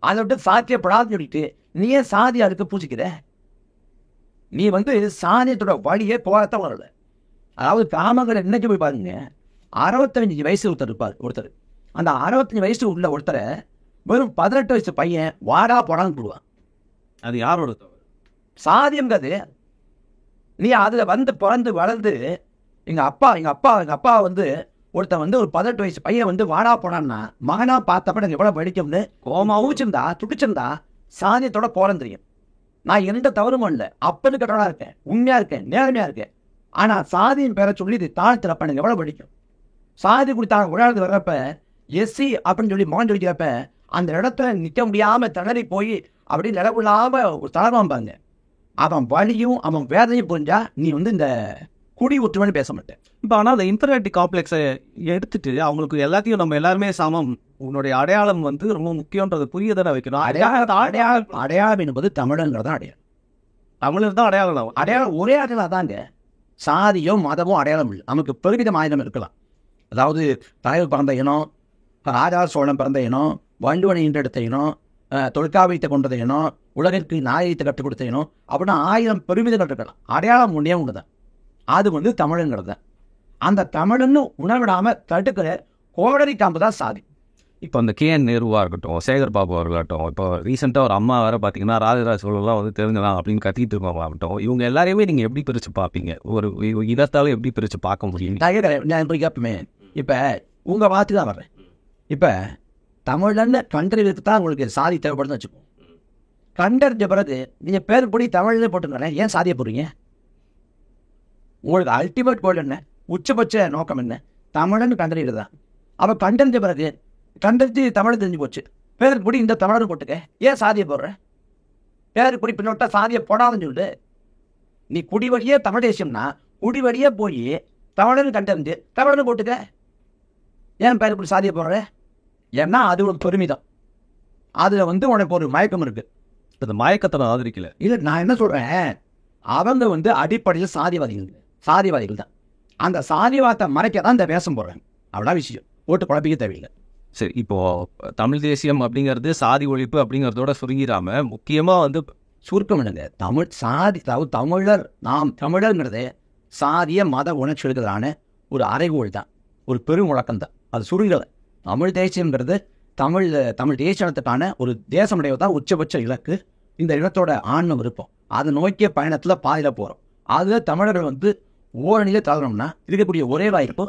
அதை விட்டு சாத்தியப்படாதுன்னு சொல்லிட்டு நீ ஏன் சாதி அதுக்கு பூச்சிக்கிற? நீ வந்து சாதியத்தோட வழியே போகத்தான் வரல. அதாவது கிராமங்களை இன்னைக்கு போய் பாருங்க, 65 வயசு ஒருத்தர் அந்த 65 வயசு உள்ள ஒருத்தரை வெறும் 18 வயசு பையன் வாடா போடான்னு போடுவான். அது யாரோட தவறு? சாதியங்கிறது நீ அதில் வந்து பிறந்து வளர்ந்து எங்கள் அப்பா வந்து ஒருத்தன் வந்து ஒரு 18 வயசு பையன் வந்து வாடா போனான்னா மகனா பார்த்தப்ப எனக்கு எவ்வளோ படிக்கும்னு கோமா ஊச்சிருந்தா துடிச்சிருந்தா சாதியத்தோட போறேன் தெரியும். நான் எந்த தவறும் இல்லை, அப்பன்னு கட்டணா இருக்கேன், உண்மையாக இருக்கேன், நேர்மையாக இருக்கேன். ஆனால் சாதியின் பேரை சொல்லி இது தாழ்த்துறப்ப எனக்கு எவ்வளோ படிக்கும். சாதி கொடுத்தாங்க உழையாது வர்றப்ப எஸ்சி அப்படின்னு சொல்லி மகன் சொல்லிக்கிறப்ப அந்த இடத்துல நிற்க முடியாமல் திணறி போய் அப்படி நிலவில்லாமல் ஒரு தளர்வாம்பாங்க. அவன் வலியும் அவன் வேதனையும் புரிஞ்சா நீ வந்து இந்த குடி ஒற்றுமைன்னு பேச மாட்டேன். இப்போ ஆனால் அந்த இன்ஃபீரியாரிட்டி காம்ப்ளெக்ஸை எடுத்துட்டு அவங்களுக்கு எல்லாத்தையும் நம்ம எல்லாருமே சமம், உன்னுடைய அடையாளம் வந்து ரொம்ப முக்கியன்றது புரிய தானே வைக்கணும். அடையாளம் என்பது தமிழங்கிறத அடையாளம். தமிழர் தான் அடையாளம். அடையாளம் ஒரே அடையாளம் தாங்க. சாதியோ மதமோ அடையாளம் இல்லை. நமக்கு பெருமிதம் ஆயுதம் இருக்கலாம். அதாவது தலைவர் பிறந்த இனம், ராஜராஜ சோழன் பிறந்த இனம், வண்டுவனை ஈன்றெடுத்த இனம், தொல்காப்பியத்தை கொண்டது இனம், உலகிற்கு நாயகத்தை கற்றுக் கொடுத்த இனம் அப்படின்னா 1000 பெருமிதங்கள் இருக்கலாம். அடையாளம் ஒன்றே ஒன்று தான், அது வந்து தமிழுங்கிறது. அந்த தமிழ்னு உணவிடாமல் தடுக்கிற கோடரி காம்பு தான் சாதி. இப்போ அந்த கேஎன் நேருவாக இருக்கட்டும், சேகர் பாபு அவர்களாகட்டும், இப்போ ரீசெண்டாக ஒரு அம்மா வேறு பார்த்தீங்கன்னா ராஜராஜ சோழலாம் வந்து தெரிஞ்சலாம் அப்படின்னு கத்திட்டு இருக்கோம். இவங்க எல்லாரையுமே நீங்கள் எப்படி பிரித்து பார்ப்பீங்க? ஒரு இனத்தாலும் எப்படி பிரித்து பார்க்க முடியும்? நான் போய் கேட்பேன். இப்போ உங்கள் வார்த்தை தான் வர்றேன். இப்போ தமிழ்ன்னு கண்டறிவுக்கு தான் உங்களுக்கு சாதி தேவைப்படுதுன்னு வச்சுக்கோங்க. கண்டறிஞ்ச பிறகு நீங்கள் பேர் படி தமிழ்னு போட்டுக்கிறேன், ஏன் சாதியை போடுறீங்க? உங்களுக்கு அல்டிமேட் கோல் என்ன, உச்சபட்ச நோக்கம் என்ன? தமிழன்னு கண்டறிகிறது தான். அப்போ கண்டறிஞ்ச பிறகு கண்டறிஞ்சு தமிழ் தெரிஞ்சு போச்சு, பேருக்கு படி இந்த தமிழன்னு போட்டுக்க, ஏன் சாதியை போடுற? பேருக்கு படி பின்னோட்டா சாதியை போடாதுன்னு சொல்லு. நீ குடி வழியே தமிழ் தேசியம்னா குடி வழியே போய் தமிழன்னு கண்டறிஞ்சு தமிழ்னு போட்டுக்க, ஏன் பேருக்கு படி சாதியை போடுற? ஏன்னா அது ஒரு பெருமிதம். அதில் வந்து உனக்கு ஒரு மயக்கம் இருக்குது. அந்த மயக்கத்தை நான் ஆதரிக்கல. இல்லை, நான் என்ன சொல்கிறேன், அவங்க வந்து அடிப்படையில் சாதிவாதிகள் தான். அந்த சாதிவாதத்தை மறைக்க தான் இந்த வேஷம் போடுறாங்க. அவ்வளோ விஷயம், போட்டு குழப்பிக்க தேவையில்லை. சரி, இப்போது தமிழ் தேசியம் அப்படிங்கிறது சாதி ஒழிப்பு அப்படிங்கிறதோட சுருங்கிடாம முக்கியமாக வந்து சுருக்கம் என்னங்க, தமிழ் சாதி, அதாவது தமிழர், நாம் தமிழர்ங்கிறது சாதிய மத உணர்ச்சி எடுக்கிறதான ஒரு அறைகோள் தான், ஒரு பெரும் முழக்கம் தான். அது சுருங்கலை. தமிழ் தேசியங்கிறது தமிழ் தேசியத்துக்கான ஒரு தேசமுடையது தான் உச்சபட்ச இலக்கு. இந்த இனத்தோட ஆன்ம விருப்பம், அதை நோக்கிய பயணத்தில் பாதியில் போகிறோம். அதில் தமிழர்கள் வந்து ஓரணியிலே தளரணும்னா இருக்கக்கூடிய ஒரே வாய்ப்பு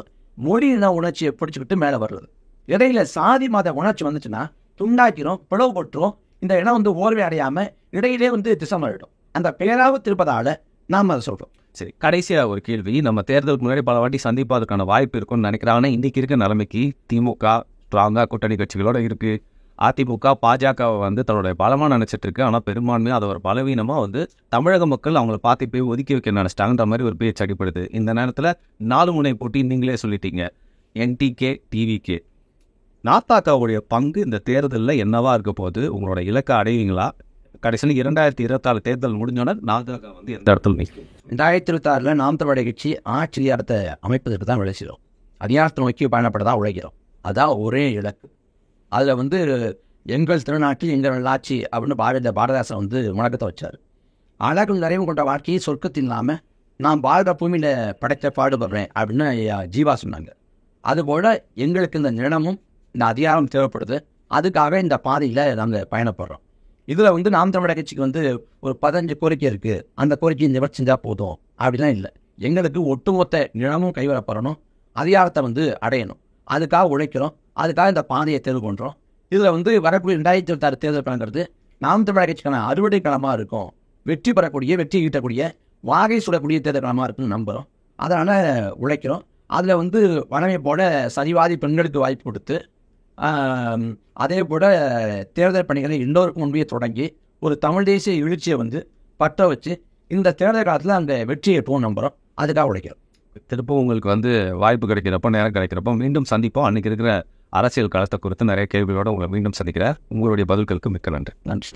மொழி இன உணர்ச்சியை பிடிச்சிக்கிட்டு மேலே வர்றது. இடையில சாதி மத உணர்ச்சி வந்துச்சுன்னா துண்டாக்கிறோம், பிளவுபட்டுரும். இந்த இடம் வந்து ஓர்வை அடையாமல் இடையிலே வந்து திசை மாறிடும். அந்த பேராவு திருப்பதால் நாம் அதை சொல்கிறோம். சரி, கடைசியாக ஒரு கேள்வி. நம்ம தேர்தலுக்கு முன்னாடி பல வாட்டி சந்திப்பதற்கான வாய்ப்பு இருக்குன்னு நினைக்கிறேன். ஆனால் இன்றைக்கி இருக்க நிலைமைக்கு திமுக ஸ்ட்ராங்காக கூட்டணி கட்சிகளோடு இருக்குது. அதிமுக பாஜகவை வந்து தன்னுடைய பலமாக நினச்சிட்டு இருக்கு. ஆனால் பெரும்பான்மையாக அதை ஒரு பலவீனமாக வந்து தமிழக மக்கள் அவங்கள பார்த்து போய் ஒதுக்கி வைக்க நினச்சிட்டாங்கன்ற மாதிரி ஒரு பேச்சு அடிப்படுது. இந்த நேரத்தில் 4 முனை போட்டி நீங்களே சொல்லிட்டீங்க, என்டிகே டிவிகே. நாத்தாக்காவுடைய பங்கு இந்த தேர்தலில் என்னவா இருக்க போது? உங்களோட இலக்கை அடைவீங்களா? கடைசியில் 2024 தேர்தல் முடிஞ்சோன்னா நாத்தாக்கா வந்து எந்த இடத்துல நிற்கும்? 2026 நாம் தமிழர் கட்சி ஆட்சி அதிகாரத்தை அமைப்பதற்கு தான் விளைச்சிடும். அதிகாரத்தை நோக்கி பயணப்பட தான் உழைக்கிறோம். அதான் ஒரே இலக்கு. அதில் வந்து எங்கள் திருநாட்டில் எங்கள் நல்லாட்சி அப்படின்னு பாரதாசன் வந்து முழக்கத்தை வச்சார். அழகும் நிறைவு கொண்ட வாழ்க்கையை சொர்க்கத்தில் இல்லாமல் நான் பாரத பூமியில் படைத்த பாடுபடுறேன் அப்படின்னு ஜீவா சொன்னாங்க. அதுபோல் எங்களுக்கு இந்த நிலமும் இந்த அதிகாரம் தேவைப்படுது. அதுக்காக இந்த பாதையில் நாங்கள் பயணப்படுறோம். இதில் வந்து நாம் தமிழர் கட்சிக்கு வந்து ஒரு 15 கோரிக்கை இருக்குது. அந்த கோரிக்கையை நிவர்த்தி செஞ்சால் போதும் அப்படிலாம் இல்லை. எங்களுக்கு ஒட்டுமொத்த நிலமும் கைவரப்படணும், அதிகாரத்தை வந்து அடையணும். அதுக்காக உழைக்கிறோம். அதுக்காக இந்த பாதையை தேர்வு பண்ணுறோம். இதில் வந்து வரக்கூடிய 2026 தேர்தல் பலங்கிறது நாம் தமிழர் கட்சிக்கான அறுவடை களமாக இருக்கும். வெற்றி ஈட்டக்கூடிய வாகை சுடக்கூடிய தேர்தல் களமாக இருக்குன்னு நம்புகிறோம். அதனால் உழைக்கிறோம். அதில் வந்து வனமை போல சரிவாதி பெண்களுக்கு வாய்ப்பு கொடுத்து, அதே போல் தேர்தல் பணிகளை எல்லோருக்கும் முன்பே தொடங்கி ஒரு தமிழ் தேசிய எழுச்சியை வந்து பற்ற வச்சு இந்த தேர்தல் காலத்தில் அந்த வெற்றியை போகும் நம்புகிறோம். அதுக்காக உழைக்கிறோம். திருப்பவும் உங்களுக்கு வந்து வாய்ப்பு கிடைக்கிறப்போ, நேரம் கிடைக்கிறப்போ மீண்டும் சந்திப்போம். அன்றைக்கி இருக்கிற அரசியல் களத்தை குறித்து நிறைய கேள்விகளோடு உங்களை மீண்டும் சந்திக்கிறேன். உங்களுடைய பதில்களுக்கு மிக்க நன்றி.